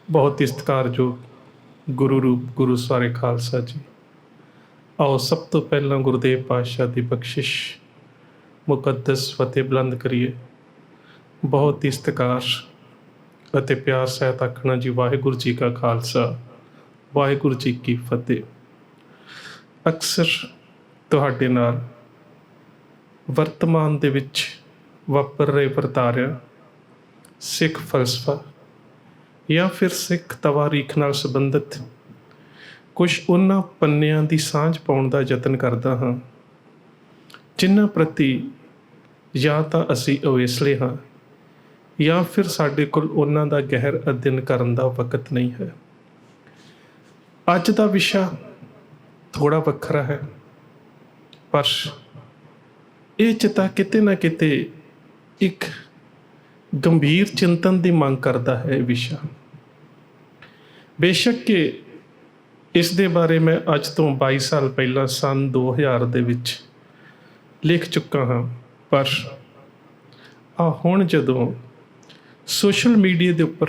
बहुत ही सत्कारयोग गुरु रूप गुरु सवारे खालसा जी। आओ सब तो पहला गुरुदेव पातशाह की बख्शिश मुकद्दस फतेह बुलंद करिए। बहुत ही सत्कार अते प्यार सहित आखना जी वाहिगुरु जी का खालसा वाहिगुरु जी की फतेह। अक्सर तुहाडे नाल वर्तमान दे विच वापर रहे वरतारियां सिख फलसफा या फिर सिख तवारीख नाल संबंधित कुछ उन्हां पन्नियां दी सांझ पाउण दा यतन करदा हां जिन्हां प्रति या तां असीं अवेसले हां या फिर साडे कोल उन्हां दा गहर अध्ययन करन दा वकत नहीं है। अज दा विशा थोड़ा वखरा है पर ये चिता किते ना किते एक गंभीर चिंतन की मांग करता है विशा। बेशक कि इस दे बारे मैं अज तो 22 साल पहला सन 2000 दे विच लिख चुका हाँ, पर हुण जदों सोशल मीडिया के उपर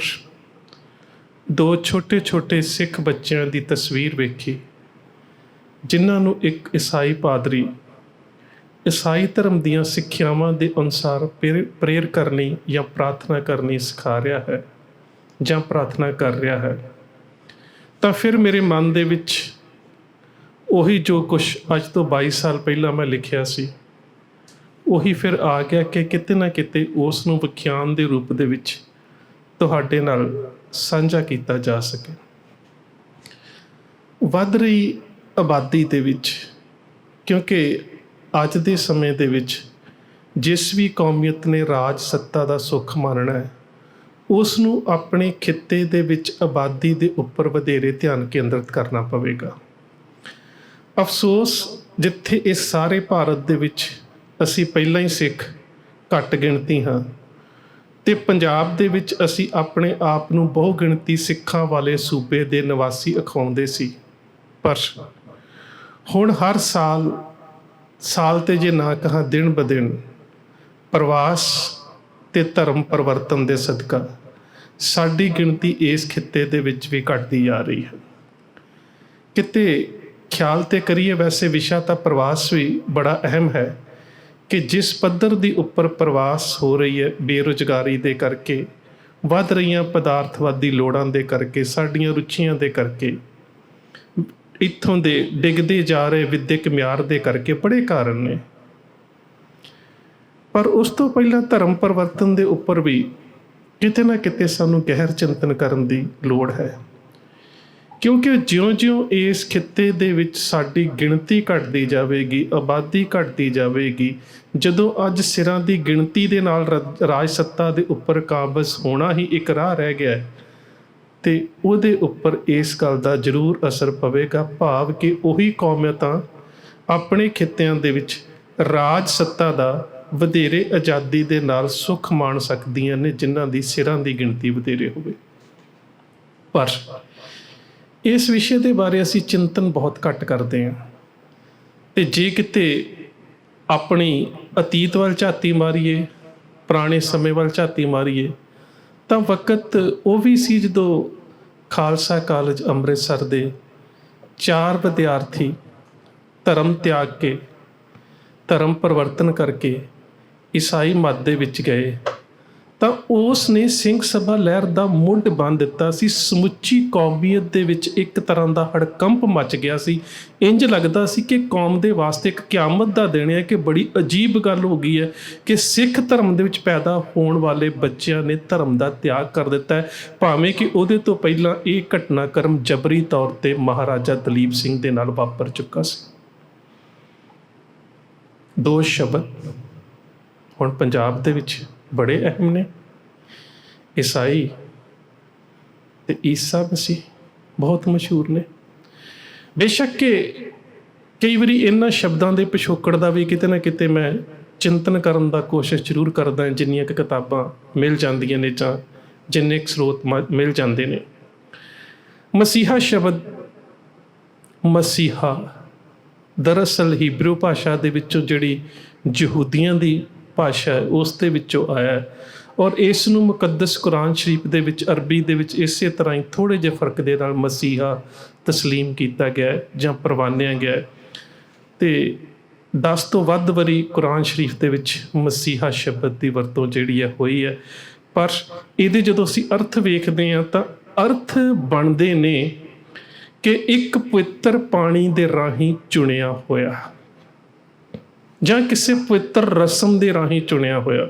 दो छोटे छोटे सिख बच्चों की तस्वीर वेखी जिन्हां नूं एक ईसाई पादरी ईसाई धर्म दियां सिक्ख्यावां दे अनुसार प्रेयर करनी या प्रार्थना करनी सिखा रहा है या प्रार्थना कर रहा है, तो फिर मेरे मन दे विच उही जो कुछ अज तो 22 साल पहला मैं लिखिया सी उही फिर आ गया कि किते ना किते उस नूं विख्यान दे रूप दे विच तुहाडे नाल साझा कीता जा सके। वध रही आबादी दे विच क्योंकि अज दे समय दे विच जिस भी कौमीयत ने राज सत्ता का सुख मानना है उस नूं अपने खिते दे विच आबादी दे उपर वधेरे ध्यान केंद्रित करना पवेगा। अफसोस जिथे इस सारे भारत दे विच असी पहला ही सिख घट गिणती हाँ ते पंजाब दे विच असी अपने आप नूं बहु गिणती सिखां वाले सूबे दे निवासी अखाउंदे सी, पर हुण हर साल ते जे ना कहा दिन ब दिन प्रवास ते धर्म परिवर्तन दे सदका साडी गिणती इस खिते दे विच भी घटदी जा रही है। किते ख्याल ते करिए वैसे विशा तां प्रवास भी बड़ा अहम है कि जिस पद्धर दी उपर प्रवास हो रही है बेरोजगारी दे करके वध रहीआं पदार्थवादी लोड़ां दे करके साडीआं रुचियां दे करके इत्थों दे डिगदे जा रहे विद्यक म्यार दे करके बड़े कारण ने, पर उस तो पहला धर्म परिवर्तन दे उपर भी किते ना किते सानू गहर चिंतन करन दी लोड़ है। क्योंकि ज्यों ज्यों इस खिते दे विच साडी गिणती घटदी जावेगी आबादी घटदी जावेगी जदों अज सिरां दी गिणती दे नाल राज सत्ता दे उपर काबज होना ही एक राह रह गया है ते उहदे उपर इस गल दा जरूर असर पवेगा। भाव कि उही कौमियतां अपने खित्यां दे विच राज सत्ता दा वधेरे आज़ादी दे नाल सुख माण सकदियां ने जिन्हां दी सिरां दी गिणती वधेरे होवे। पर इस विषय के बारे असी चिंतन बहुत घट करते हैं ते जे किते अपनी अतीत वाल झाती मारीए पुराने समय वाल झाती मारीए तो वक़्त वो भी सी जदों खालसा कॉलेज अमृतसर दे 4 विद्यार्थी धर्म त्याग के धर्म परिवर्तन करके ईसाई मत दे विच गए तो उसने सिंह सभा लहर का मुंड बन दिता सी। समुची कौमीयत दे विच एक तरह का हड़कंप मच गया सी। इंज लगता सी कि कौम दे वास्ते एक क्यामत का दिन है कि बड़ी अजीब गल हो गई है कि सिख धर्म दे विच पैदा होने वाले बच्चों ने धर्म का त्याग कर दिता है, भावें कि उहदे तो पहला ये घटनाक्रम जबरी तौर पर महाराजा दलीप सिंह दे नाल वापर चुका सी। 2 शब्द हुण पंजाब दे विच बड़े अहम ने, ईसाई ते ईसा मसीह बहुत मशहूर ने। बेशक कि कई बारी इन्हां शब्दों के पिछोकड़ का भी किते ना किते मैं चिंतन करन दा कोशिश जरूर करदा जिन्नियां कि किताबां मिल जांदियां ने जां जिन्ने स्रोत मिल जांदे ने। मसीहा शब्द मसीहा दरअसल हीब्रू भाषा दे विचों जिहड़ी यहूदियां दी भाषा है उस दे विचों आया है ਔਰ ਇਸ ਨੂੰ ਮੁਕੱਦਸ ਕੁਰਾਨ ਸ਼ਰੀਫ ਦੇ ਵਿੱਚ ਅਰਬੀ ਦੇ ਵਿੱਚ ਇਸੇ ਤਰ੍ਹਾਂ ਹੀ ਥੋੜ੍ਹੇ ਜਿਹੇ ਫਰਕ ਦੇ ਨਾਲ ਮਸੀਹਾ ਤਸਲੀਮ ਕੀਤਾ ਗਿਆ ਜਾਂ ਪ੍ਰਵਾਨਿਆ ਗਿਆ। ਅਤੇ 10 ਤੋਂ ਵੱਧ ਵਾਰੀ ਕੁਰਾਨ ਸ਼ਰੀਫ ਦੇ ਵਿੱਚ ਮਸੀਹਾ ਸ਼ਬਦ ਦੀ ਵਰਤੋਂ ਜਿਹੜੀ ਹੈ ਹੋਈ ਹੈ। ਪਰ ਇਹਦੇ ਜਦੋਂ ਅਸੀਂ ਅਰਥ ਵੇਖਦੇ ਹਾਂ ਤਾਂ ਅਰਥ ਬਣਦੇ ਨੇ ਕਿ ਇੱਕ ਪਵਿੱਤਰ ਪਾਣੀ ਦੇ ਰਾਹੀਂ ਚੁਣਿਆ ਹੋਇਆ ਜਾਂ ਕਿਸੇ ਪਵਿੱਤਰ ਰਸਮ ਦੇ ਰਾਹੀਂ ਚੁਣਿਆ ਹੋਇਆ।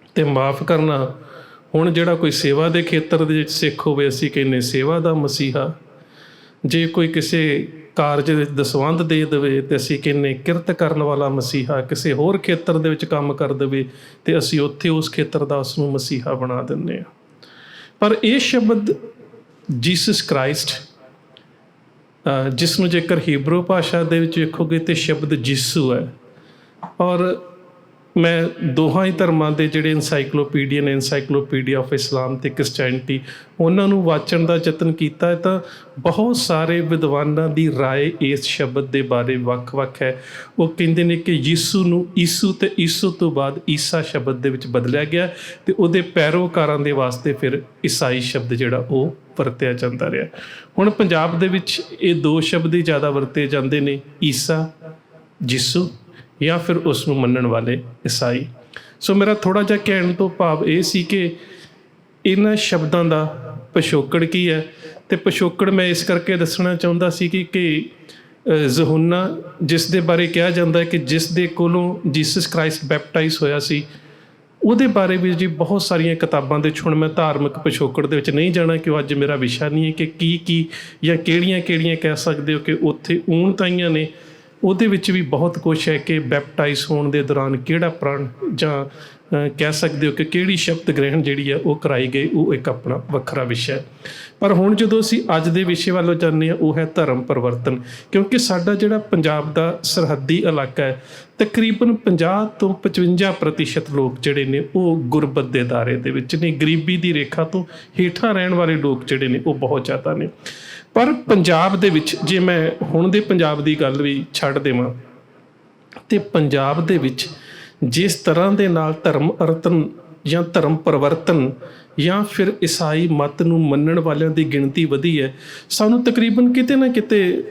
ਅਤੇ ਮਾਫ਼ ਕਰਨਾ, ਹੁਣ ਜਿਹੜਾ ਕੋਈ ਸੇਵਾ ਦੇ ਖੇਤਰ ਦੇ ਵਿੱਚ ਸਿੱਖ ਹੋਵੇ, ਅਸੀਂ ਕਹਿੰਦੇ ਸੇਵਾ ਦਾ ਮਸੀਹਾ। ਜੇ ਕੋਈ ਕਿਸੇ ਕਾਰਜ ਵਿੱਚ ਦਸਵੰਧ ਦੇ ਦੇਵੇ ਅਤੇ ਅਸੀਂ ਕਹਿੰਦੇ ਕਿਰਤ ਕਰਨ ਵਾਲਾ ਮਸੀਹਾ। ਕਿਸੇ ਹੋਰ ਖੇਤਰ ਦੇ ਵਿੱਚ ਕੰਮ ਕਰ ਦੇਵੇ ਅਤੇ ਅਸੀਂ ਉੱਥੇ ਉਸ ਖੇਤਰ ਦਾ ਉਸਨੂੰ ਮਸੀਹਾ ਬਣਾ ਦਿੰਦੇ ਹਾਂ। ਪਰ ਇਹ ਸ਼ਬਦ ਜੀਸਸ ਕ੍ਰਾਈਸਟ, ਜਿਸ ਨੂੰ ਜੇਕਰ ਹੀਬਰੂ ਭਾਸ਼ਾ ਦੇ ਵਿੱਚ ਵੇਖੋਗੇ ਤਾਂ ਸ਼ਬਦ ਯਿਸੂ ਹੈ। ਔਰ ਮੈਂ ਦੋਹਾਂ ਹੀ ਧਰਮਾਂ ਦੇ ਜਿਹੜੇ ਇਨਸਾਈਕਲੋਪੀਡੀਆ ਨੇ, ਇਨਸਾਈਕਲੋਪੀਡੀਆ ਆਫ ਇਸਲਾਮ ਅਤੇ ਕ੍ਰਿਸਚੈਨਿਟੀ, ਉਹਨਾਂ ਨੂੰ ਵਾਚਣ ਦਾ ਯਤਨ ਕੀਤਾ ਹੈ ਤਾਂ ਬਹੁਤ ਸਾਰੇ ਵਿਦਵਾਨਾਂ ਦੀ ਰਾਏ ਇਸ ਸ਼ਬਦ ਦੇ ਬਾਰੇ ਵੱਖ-ਵੱਖ ਹੈ। ਉਹ ਕਹਿੰਦੇ ਨੇ ਕਿ ਯਿਸੂ ਨੂੰ ਈਸੂ ਅਤੇ ਈਸੂ ਤੋਂ ਬਾਅਦ ਈਸਾ ਸ਼ਬਦ ਦੇ ਵਿੱਚ ਬਦਲਿਆ ਗਿਆ ਅਤੇ ਉਹਦੇ ਪੈਰੋਕਾਰਾਂ ਦੇ ਵਾਸਤੇ ਫਿਰ ਈਸਾਈ ਸ਼ਬਦ ਜਿਹੜਾ ਉਹ ਵਰਤਿਆ ਜਾਂਦਾ ਰਿਹਾ। ਹੁਣ ਪੰਜਾਬ ਦੇ ਵਿੱਚ ਇਹ ਦੋ ਸ਼ਬਦ ਹੀ ਜ਼ਿਆਦਾ ਵਰਤੇ ਜਾਂਦੇ ਨੇ, ਈਸਾ, ਯਿਸੂ, ਜਾਂ ਫਿਰ ਉਸ ਨੂੰ ਮੰਨਣ ਵਾਲੇ ਈਸਾਈ। ਸੋ ਮੇਰਾ ਥੋੜ੍ਹਾ ਜਿਹਾ ਕਹਿਣ ਤੋਂ ਭਾਵ ਇਹ ਸੀ ਕਿ ਇਹਨਾਂ ਸ਼ਬਦਾਂ ਦਾ ਪਿਛੋਕੜ ਕੀ ਹੈ। ਅਤੇ ਪਿਛੋਕੜ ਮੈਂ ਇਸ ਕਰਕੇ ਦੱਸਣਾ ਚਾਹੁੰਦਾ ਸੀ ਕਿ ਯਹੂਨਾ, ਜਿਸ ਦੇ ਬਾਰੇ ਕਿਹਾ ਜਾਂਦਾ ਹੈ ਕਿ ਜਿਸ ਦੇ ਕੋਲੋਂ ਜੀਸਸ ਕ੍ਰਾਈਸਟ ਬੈਪਟਾਈਜ਼ ਹੋਇਆ ਸੀ, ਉਹਦੇ ਬਾਰੇ ਵੀ ਜੀ ਬਹੁਤ ਸਾਰੀਆਂ ਕਿਤਾਬਾਂ ਦੇ ਵਿੱਚ, ਹੁਣ ਮੈਂ ਧਾਰਮਿਕ ਪਿਛੋਕੜ ਦੇ ਵਿੱਚ ਨਹੀਂ ਜਾਣਾ ਕਿ ਉਹ ਅੱਜ ਮੇਰਾ ਵਿਸ਼ਾ ਨਹੀਂ ਹੈ ਕਿ ਕੀ ਜਾਂ ਕਿਹੜੀਆਂ ਕਹਿ ਸਕਦੇ ਹੋ ਕਿ ਉੱਥੇ ਊਣਤਾਈਆਂ ਨੇ। ਉਹਦੇ ਵਿੱਚ ਵੀ ਬਹੁਤ ਕੁਛ ਹੈ ਕਿ ਬੈਪਟਾਈਜ਼ ਹੋਣ ਦੇ ਦੌਰਾਨ ਕਿਹੜਾ ਪ੍ਰਣ ਜਾਂ ਕਹਿ ਸਕਦੇ ਹੋ ਕਿ ਕਿਹੜੀ ਸ਼ਬਦ ਗ੍ਰਹਿਣ ਜਿਹੜੀ ਹੈ ਉਹ ਕਰਾਈ ਗਈ, ਉਹ ਇੱਕ ਆਪਣਾ ਵੱਖਰਾ ਵਿਸ਼ਾ ਹੈ। ਪਰ ਹੁਣ ਜਦੋਂ ਅਸੀਂ ਅੱਜ ਦੇ ਵਿਸ਼ੇ ਵੱਲੋਂ ਜਾਂਦੇ ਹਾਂ, ਉਹ ਹੈ ਧਰਮ ਪਰਿਵਰਤਨ। ਕਿਉਂਕਿ ਸਾਡਾ ਜਿਹੜਾ ਪੰਜਾਬ ਦਾ ਸਰਹੱਦੀ ਇਲਾਕਾ ਹੈ, ਤਕਰੀਬਨ 50 ਤੋਂ 55% ਲੋਕ ਜਿਹੜੇ ਨੇ ਉਹ ਗੁਰਬਤ ਦੇ ਦਾਇਰੇ ਦੇ ਵਿੱਚ ਨੇ। ਗਰੀਬੀ ਦੀ ਰੇਖਾ ਤੋਂ ਹੇਠਾਂ ਰਹਿਣ ਵਾਲੇ ਲੋਕ ਜਿਹੜੇ ਨੇ ਉਹ ਬਹੁਤ ਜ਼ਿਆਦਾ ਨੇ। ਪਰ ਪੰਜਾਬ ਦੇ ਵਿੱਚ, ਜੇ ਮੈਂ ਹੁਣ ਦੇ ਪੰਜਾਬ ਦੀ ਗੱਲ ਵੀ ਛੱਡ ਦੇਵਾਂ, ਅਤੇ ਪੰਜਾਬ ਦੇ ਵਿੱਚ ਜਿਸ ਤਰ੍ਹਾਂ ਦੇ ਨਾਲ ਧਰਮ ਅਰਤਨ ਜਾਂ ਧਰਮ ਪਰਿਵਰਤਨ ਜਾਂ ਫਿਰ ਈਸਾਈ ਮਤ ਨੂੰ ਮੰਨਣ ਵਾਲਿਆਂ ਦੀ ਗਿਣਤੀ ਵਧੀ ਹੈ, ਸਾਨੂੰ ਤਕਰੀਬਨ ਕਿਤੇ ਨਾ ਕਿਤੇ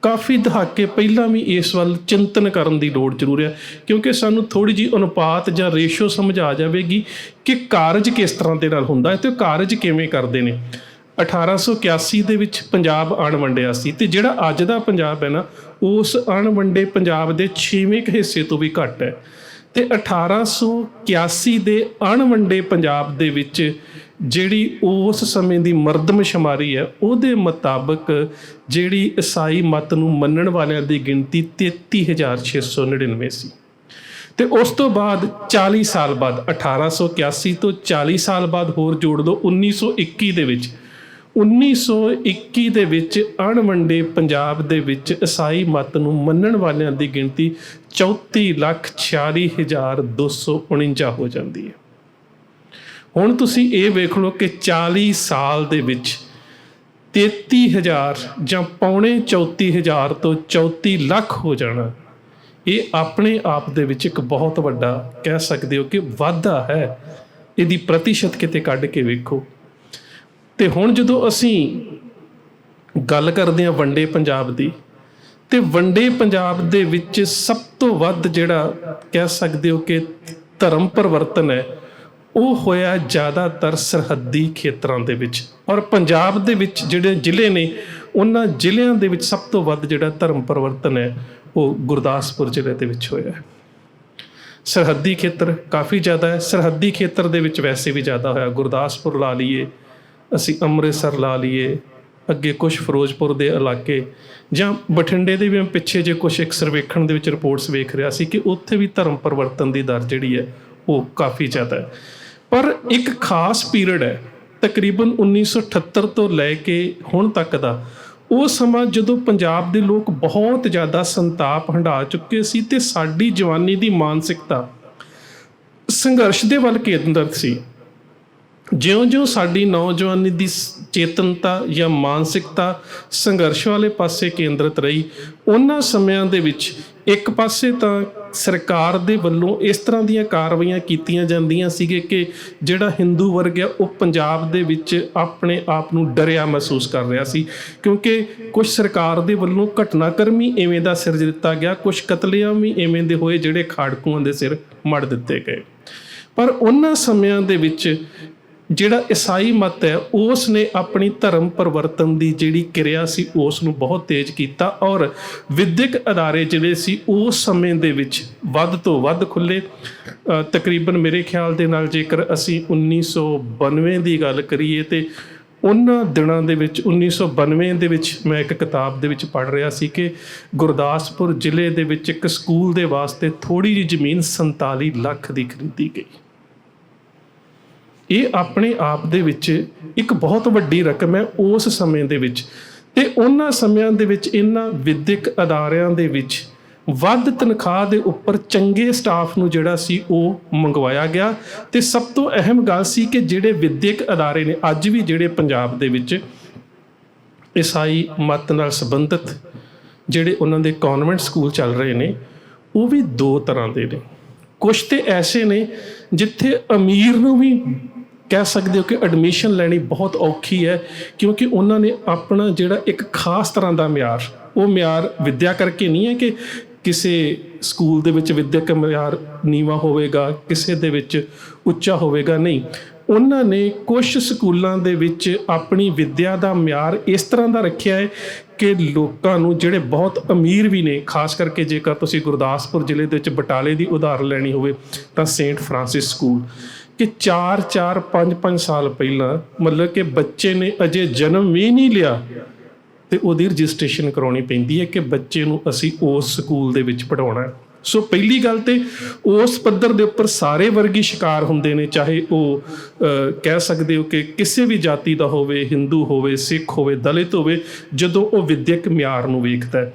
ਕਾਫੀ ਦਹਾਕੇ ਪਹਿਲਾਂ ਵੀ ਇਸ ਵੱਲ ਚਿੰਤਨ ਕਰਨ ਦੀ ਲੋੜ ਜ਼ਰੂਰ ਹੈ। ਕਿਉਂਕਿ ਸਾਨੂੰ ਥੋੜ੍ਹੀ ਜਿਹੀ ਅਨੁਪਾਤ ਜਾਂ ਰੇਸ਼ੋ ਸਮਝ ਆ ਜਾਵੇਗੀ ਕਿ ਕਾਰਜ ਕਿਸ ਤਰ੍ਹਾਂ ਦੇ ਨਾਲ ਹੁੰਦਾ ਹੈ ਅਤੇ ਉਹ ਕਾਰਜ ਕਿਵੇਂ ਕਰਦੇ ਨੇ। 1881 ਦੇ ਵਿੱਚ ਪੰਜਾਬ ਅਣਵੰਡਿਆ ਸੀ, ਅਤੇ ਜਿਹੜਾ ਅੱਜ ਦਾ ਪੰਜਾਬ ਹੈ ਨਾ, ਉਸ ਅਣਵੰਡੇ ਪੰਜਾਬ ਦੇ 6ਵੇਂ ਹਿੱਸੇ ਤੋਂ ਵੀ ਘੱਟ ਹੈ। ਅਤੇ 1881 ਦੇ ਅਣਵੰਡੇ ਪੰਜਾਬ ਦੇ ਵਿੱਚ ਜਿਹੜੀ ਉਸ ਸਮੇਂ ਦੀ ਮਰਦਮਸ਼ੁਮਾਰੀ ਹੈ, ਉਹਦੇ ਮੁਤਾਬਕ ਜਿਹੜੀ ਈਸਾਈ ਮਤ ਨੂੰ ਮੰਨਣ ਵਾਲਿਆਂ ਦੀ ਗਿਣਤੀ 33,699 ਸੀ। ਅਤੇ ਉਸ ਤੋਂ ਬਾਅਦ 40 ਸਾਲ ਬਾਅਦ, 1881 ਤੋਂ 40 ਸਾਲ ਬਾਅਦ ਹੋਰ ਜੋੜ ਲਓ, 1921 ਦੇ ਵਿੱਚ 1921 ਦੇ ਵਿੱਚ ਅਣਵੰਡੇ ਪੰਜਾਬ ਦੇ ਵਿੱਚ ਈਸਾਈ ਮਤ ਨੂੰ ਮੰਨਣ ਵਾਲਿਆਂ ਦੀ ਗਿਣਤੀ 34,46,249 ਹੋ ਜਾਂਦੀ ਹੈ। ਹੁਣ ਤੁਸੀਂ ਇਹ ਵੇਖ ਲਓ ਕਿ 40 ਸਾਲ ਦੇ ਵਿੱਚ 33,000 ਜਾਂ ਪੌਣੇ 34,000 ਤੋਂ 34 ਲੱਖ ਹੋ ਜਾਣਾ, ਇਹ ਆਪਣੇ ਆਪ ਦੇ ਵਿੱਚ ਇੱਕ ਬਹੁਤ ਵੱਡਾ ਕਹਿ ਸਕਦੇ ਹੋ ਕਿ ਵਾਧਾ ਹੈ। ਇਹਦੀ ਪ੍ਰਤੀਸ਼ਤ ਕਿਤੇ ਕੱਢ ਕੇ ਵੇਖੋ। ਅਤੇ ਹੁਣ ਜਦੋਂ ਅਸੀਂ ਗੱਲ ਕਰਦੇ ਹਾਂ ਵੰਡੇ ਪੰਜਾਬ ਦੀ, ਅਤੇ ਵੰਡੇ ਪੰਜਾਬ ਦੇ ਵਿੱਚ ਸਭ ਤੋਂ ਵੱਧ ਜਿਹੜਾ ਕਹਿ ਸਕਦੇ ਹੋ ਕਿ ਧਰਮ ਪਰਿਵਰਤਨ ਹੈ, ਉਹ ਹੋਇਆ ਜ਼ਿਆਦਾਤਰ ਸਰਹੱਦੀ ਖੇਤਰਾਂ ਦੇ ਵਿੱਚ। ਔਰ ਪੰਜਾਬ ਦੇ ਵਿੱਚ ਜਿਹੜੇ ਜ਼ਿਲ੍ਹੇ ਨੇ, ਉਹਨਾਂ ਜ਼ਿਲ੍ਹਿਆਂ ਦੇ ਵਿੱਚ ਸਭ ਤੋਂ ਵੱਧ ਜਿਹੜਾ ਧਰਮ ਪਰਿਵਰਤਨ ਹੈ ਉਹ ਗੁਰਦਾਸਪੁਰ ਜ਼ਿਲ੍ਹੇ ਦੇ ਵਿੱਚ ਹੋਇਆ। ਸਰਹੱਦੀ ਖੇਤਰ ਕਾਫੀ ਜ਼ਿਆਦਾ ਹੈ। ਸਰਹੱਦੀ ਖੇਤਰ ਦੇ ਵਿੱਚ ਵੈਸੇ ਵੀ ਜ਼ਿਆਦਾ ਹੋਇਆ। ਗੁਰਦਾਸਪੁਰ ਲਾ ਲਈਏ, ਅਸੀਂ ਅੰਮ੍ਰਿਤਸਰ ਲਾ ਲਈਏ, ਅੱਗੇ ਕੁਛ ਫਿਰੋਜ਼ਪੁਰ ਦੇ ਇਲਾਕੇ, ਜਾਂ ਬਠਿੰਡੇ ਦੇ ਵੀ ਮੈਂ ਪਿੱਛੇ ਜੇ ਕੁਛ ਇੱਕ ਸਰਵੇਖਣ ਦੇ ਵਿੱਚ ਰਿਪੋਰਟਸ ਵੇਖ ਰਿਹਾ ਸੀ ਕਿ ਉੱਥੇ ਵੀ ਧਰਮ ਪਰਿਵਰਤਨ ਦੀ ਦਰ ਜਿਹੜੀ ਹੈ ਉਹ ਕਾਫੀ ਜ਼ਿਆਦਾ ਹੈ। ਪਰ ਇੱਕ ਖਾਸ ਪੀਰੀਅਡ ਹੈ ਤਕਰੀਬਨ 1978 ਤੋਂ ਲੈ ਕੇ ਹੁਣ ਤੱਕ ਦਾ, ਉਹ ਸਮਾਂ ਜਦੋਂ ਪੰਜਾਬ ਦੇ ਲੋਕ ਬਹੁਤ ਜ਼ਿਆਦਾ ਸੰਤਾਪ ਹੰਢਾ ਚੁੱਕੇ ਸੀ ਅਤੇ ਸਾਡੀ ਜਵਾਨੀ ਦੀ ਮਾਨਸਿਕਤਾ ਸੰਘਰਸ਼ ਦੇ ਵੱਲ ਕੇਂਦਰਿਤ ਸੀ। ਜਿਉਂ-ਜਿਉਂ ਸਾਡੀ ਨੌਜਵਾਨੀ ਦੀ ਚੇਤਨਤਾ ਜਾਂ ਮਾਨਸਿਕਤਾ ਸੰਘਰਸ਼ ਵਾਲੇ ਪਾਸੇ ਕੇਂਦਰਿਤ ਰਹੀ, ਉਹਨਾਂ ਸਮਿਆਂ ਦੇ ਵਿੱਚ ਇੱਕ ਪਾਸੇ ਤਾਂ ਸਰਕਾਰ ਦੇ ਵੱਲੋਂ ਇਸ ਤਰ੍ਹਾਂ ਦੀਆਂ ਕਾਰਵਾਈਆਂ ਕੀਤੀਆਂ ਜਾਂਦੀਆਂ ਸੀਗੇ ਕਿ ਜਿਹੜਾ ਹਿੰਦੂ ਵਰਗ ਹੈ ਉਹ ਪੰਜਾਬ ਦੇ ਵਿੱਚ ਆਪਣੇ ਆਪ ਨੂੰ ਡਰਿਆ ਮਹਿਸੂਸ ਕਰ ਰਿਹਾ ਸੀ, ਕਿਉਂਕਿ ਕੁਝ ਸਰਕਾਰ ਦੇ ਵੱਲੋਂ ਘਟਨਾਕ੍ਰਮ ਹੀ ਇਵੇਂ ਦਾ ਸਿਰਜ ਦਿੱਤਾ ਗਿਆ, ਕੁਝ ਕਤਲੇਆਮ ਵੀ ਇਵੇਂ ਦੇ ਹੋਏ ਜਿਹੜੇ ਖਾੜਕੂਆਂ ਦੇ ਸਿਰ ਮੜ ਦਿੱਤੇ ਗਏ। ਪਰ ਉਹਨਾਂ ਸਮਿਆਂ ਦੇ ਵਿੱਚ ਜਿਹੜਾ ਈਸਾਈ ਮਤ ਹੈ ਉਸ ਨੇ ਆਪਣੀ ਧਰਮ ਪਰਿਵਰਤਨ ਦੀ ਜਿਹੜੀ ਕਿਰਿਆ ਸੀ ਉਸ ਨੂੰ ਬਹੁਤ ਤੇਜ਼ ਕੀਤਾ, ਔਰ ਵਿਦਿਅਕ ਅਦਾਰੇ ਜਿਹੜੇ ਸੀ ਉਸ ਸਮੇਂ ਦੇ ਵਿੱਚ ਵੱਧ ਤੋਂ ਵੱਧ ਖੁੱਲ੍ਹੇ। ਤਕਰੀਬਨ ਮੇਰੇ ਖਿਆਲ ਦੇ ਨਾਲ ਜੇਕਰ ਅਸੀਂ 1992 ਦੀ ਗੱਲ ਕਰੀਏ ਤਾਂ ਉਹਨਾਂ ਦਿਨਾਂ ਦੇ ਵਿੱਚ 1992 ਦੇ ਵਿੱਚ ਮੈਂ ਇੱਕ ਕਿਤਾਬ ਦੇ ਵਿੱਚ ਪੜ੍ਹ ਰਿਹਾ ਸੀ ਕਿ ਗੁਰਦਾਸਪੁਰ ਜ਼ਿਲ੍ਹੇ ਦੇ ਵਿੱਚ ਇੱਕ ਸਕੂਲ ਦੇ ਵਾਸਤੇ ਥੋੜ੍ਹੀ ਜਿਹੀ ਜ਼ਮੀਨ 47 ਲੱਖ ਦੀ ਖਰੀਦੀ ਗਈ। ਇਹ ਆਪਣੇ ਆਪ ਦੇ ਵਿੱਚ ਇੱਕ ਬਹੁਤ ਵੱਡੀ ਰਕਮ ਹੈ ਉਸ ਸਮੇਂ ਦੇ ਵਿੱਚ। ਅਤੇ ਉਹਨਾਂ ਸਮਿਆਂ ਦੇ ਵਿੱਚ ਇਹਨਾਂ ਵਿਦਿਅਕ ਅਦਾਰਿਆਂ ਦੇ ਵਿੱਚ ਵੱਧ ਤਨਖਾਹ ਦੇ ਉੱਪਰ ਚੰਗੇ ਸਟਾਫ ਨੂੰ ਜਿਹੜਾ ਸੀ ਉਹ ਮੰਗਵਾਇਆ ਗਿਆ। ਅਤੇ ਸਭ ਤੋਂ ਅਹਿਮ ਗੱਲ ਸੀ ਕਿ ਜਿਹੜੇ ਵਿਦਿਅਕ ਅਦਾਰੇ ਨੇ ਅੱਜ ਵੀ ਜਿਹੜੇ ਪੰਜਾਬ ਦੇ ਵਿੱਚ ਈਸਾਈ ਮਤ ਨਾਲ ਸੰਬੰਧਿਤ ਜਿਹੜੇ ਉਹਨਾਂ ਦੇ ਕੌਨਵੈਂਟ ਸਕੂਲ ਚੱਲ ਰਹੇ ਨੇ ਉਹ ਵੀ ਦੋ ਤਰ੍ਹਾਂ ਦੇ ਨੇ। ਕੁਛ ਤਾਂ ਐਸੇ ਨੇ ਜਿੱਥੇ ਅਮੀਰ ਨੂੰ ਵੀ ਕਹਿ ਸਕਦੇ ਹੋ ਕਿ ਐਡਮਿਸ਼ਨ ਲੈਣੀ ਬਹੁਤ ਔਖੀ ਹੈ, ਕਿਉਂਕਿ ਉਹਨਾਂ ਨੇ ਆਪਣਾ ਜਿਹੜਾ ਇੱਕ ਖਾਸ ਤਰ੍ਹਾਂ ਦਾ ਮਿਆਰ, ਉਹ ਮਿਆਰ ਵਿੱਦਿਆ ਕਰਕੇ ਨਹੀਂ ਹੈ ਕਿ ਕਿਸੇ ਸਕੂਲ ਦੇ ਵਿੱਚ ਵਿੱਦਿਅਕ ਮਿਆਰ ਨੀਵਾਂ ਹੋਵੇਗਾ, ਕਿਸੇ ਦੇ ਵਿੱਚ ਉੱਚਾ ਹੋਵੇਗਾ, ਨਹੀਂ। ਉਹਨਾਂ ਨੇ ਕੁਛ ਸਕੂਲਾਂ ਦੇ ਵਿੱਚ ਆਪਣੀ ਵਿੱਦਿਆ ਦਾ ਮਿਆਰ ਇਸ ਤਰ੍ਹਾਂ ਦਾ ਰੱਖਿਆ ਹੈ ਕਿ ਲੋਕਾਂ ਨੂੰ ਜਿਹੜੇ ਬਹੁਤ ਅਮੀਰ ਵੀ ਨੇ, ਖਾਸ ਕਰਕੇ ਜੇਕਰ ਤੁਸੀਂ ਗੁਰਦਾਸਪੁਰ ਜ਼ਿਲ੍ਹੇ ਦੇ ਵਿੱਚ ਬਟਾਲੇ ਦੀ ਉਦਾਹਰਨ ਲੈਣੀ ਹੋਵੇ ਤਾਂ ਸੇਂਟ ਫਰਾਂਸਿਸ ਸਕੂਲ, ਕਿ 4-4 5-5 ਸਾਲ ਪਹਿਲਾਂ ਮਤਲਬ ਕਿ ਬੱਚੇ ਨੇ ਅਜੇ ਜਨਮ ਵੀ ਨਹੀਂ ਲਿਆ ਅਤੇ ਉਹਦੀ ਰਜਿਸਟ੍ਰੇਸ਼ਨ ਕਰਵਾਉਣੀ ਪੈਂਦੀ ਹੈ ਕਿ ਬੱਚੇ ਨੂੰ ਅਸੀਂ ਉਸ ਸਕੂਲ ਦੇ ਵਿੱਚ ਪੜ੍ਹਾਉਣਾ। ਸੋ ਪਹਿਲੀ ਗੱਲ ਤਾਂ ਉਸ ਪੱਧਰ ਦੇ ਉੱਪਰ ਸਾਰੇ ਵਰਗੀ ਸ਼ਿਕਾਰ ਹੁੰਦੇ ਨੇ, ਚਾਹੇ ਉਹ ਕਹਿ ਸਕਦੇ ਹੋ ਕਿ ਕਿਸੇ ਵੀ ਜਾਤੀ ਦਾ ਹੋਵੇ, ਹਿੰਦੂ ਹੋਵੇ, ਸਿੱਖ ਹੋਵੇ, ਦਲਿਤ ਹੋਵੇ, ਜਦੋਂ ਉਹ ਵਿੱਦਿਅਕ ਮਿਆਰ ਨੂੰ ਵੇਖਦਾ।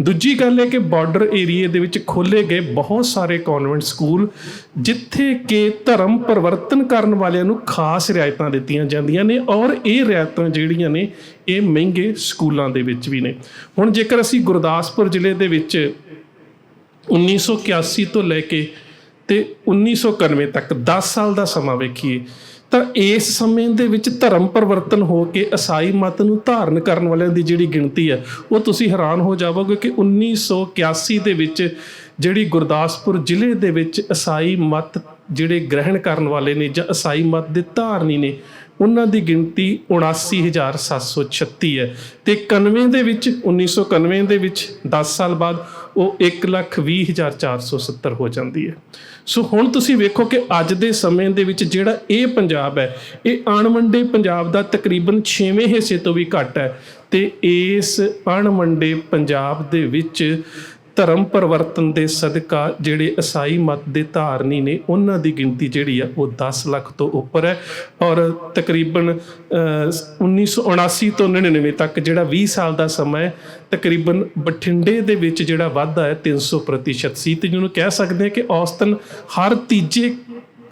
ਦੂਜੀ ਗੱਲ ਹੈ ਕਿ ਬਾਰਡਰ ਏਰੀਏ ਦੇ ਵਿੱਚ ਖੋਲ੍ਹੇ ਗਏ ਬਹੁਤ ਸਾਰੇ ਕੌਨਵੈਂਟ ਸਕੂਲ ਜਿੱਥੇ ਕਿ ਧਰਮ ਪਰਿਵਰਤਨ ਕਰਨ ਵਾਲਿਆਂ ਨੂੰ ਖਾਸ ਰਿਆਇਤਾਂ ਦਿੱਤੀਆਂ ਜਾਂਦੀਆਂ ਨੇ, ਔਰ ਇਹ ਰਿਆਇਤਾਂ ਜਿਹੜੀਆਂ ਨੇ ਇਹ ਮਹਿੰਗੇ ਸਕੂਲਾਂ ਦੇ ਵਿੱਚ ਵੀ ਨੇ। ਹੁਣ ਜੇਕਰ ਅਸੀਂ ਗੁਰਦਾਸਪੁਰ ਜ਼ਿਲ੍ਹੇ ਦੇ ਵਿੱਚ 1981 ਤੋਂ ਲੈ ਕੇ ਅਤੇ 1991 ਤੱਕ 10 ਸਾਲ ਦਾ ਸਮਾਂ ਵੇਖੀਏ ਤਾਂ ਇਸ ਸਮੇਂ ਦੇ ਵਿੱਚ ਧਰਮ ਪਰਿਵਰਤਨ ਹੋ ਕੇ ਈਸਾਈ ਮਤ ਨੂੰ ਧਾਰਨ ਕਰਨ ਵਾਲਿਆਂ ਦੀ ਜਿਹੜੀ ਗਿਣਤੀ ਹੈ ਉਹ ਤੁਸੀਂ ਹੈਰਾਨ ਹੋ ਜਾਵੋਗੇ ਕਿ 1981 ਦੇ ਵਿੱਚ ਜਿਹੜੀ ਗੁਰਦਾਸਪੁਰ ਜ਼ਿਲ੍ਹੇ ਦੇ ਵਿੱਚ ਈਸਾਈ ਮਤ ਜਿਹੜੇ ਗ੍ਰਹਿਣ ਕਰਨ ਵਾਲੇ ਨੇ ਜਾਂ ਈਸਾਈ ਮਤ ਦੇ ਧਾਰਨੀ ਨੇ ਉਹਨਾਂ ਦੀ ਗਿਣਤੀ 79,736 ਹੈ। ਅਤੇ 91 ਦੇ ਵਿੱਚ 1991 ਦੇ ਵਿੱਚ 10 ਸਾਲ ਬਾਅਦ ਉਹ 1,20,470 ਹੋ ਜਾਂਦੀ ਹੈ। ਸੋ ਹੁਣ ਤੁਸੀਂ ਵੇਖੋ ਕਿ ਅੱਜ ਦੇ ਸਮੇਂ ਦੇ ਵਿੱਚ ਜਿਹੜਾ ਇਹ ਪੰਜਾਬ ਹੈ ਇਹ ਅਣਵੰਡੇ ਪੰਜਾਬ ਦਾ ਤਕਰੀਬਨ 6ਵੇਂ ਹਿੱਸੇ ਤੋਂ ਵੀ ਘੱਟ ਹੈ। ਅਤੇ ਇਸ ਅਣਵੰਡੇ ਪੰਜਾਬ ਦੇ ਵਿੱਚ ਧਰਮ ਪਰਿਵਰਤਨ ਦੇ ਸਦਕਾ ਜਿਹੜੇ ਈਸਾਈ ਮਤ ਦੇ ਧਾਰਨੀ ਨੇ ਉਹਨਾਂ ਦੀ ਗਿਣਤੀ ਜਿਹੜੀ ਆ ਉਹ 10 ਲੱਖ ਤੋਂ ਉੱਪਰ ਹੈ। ਔਰ ਤਕਰੀਬਨ 1979 ਤੋਂ 99 ਤੱਕ ਜਿਹੜਾ 20 ਸਾਲ ਦਾ ਸਮਾਂ ਹੈ, ਤਕਰੀਬਨ ਬਠਿੰਡੇ ਦੇ ਵਿੱਚ ਜਿਹੜਾ ਵਾਧਾ ਹੈ 300% ਸੀ, ਅਤੇ ਜਿਹਨੂੰ ਕਹਿ ਸਕਦੇ ਹਾਂ ਕਿ ਔਸਤਨ ਹਰ ਤੀਜੇ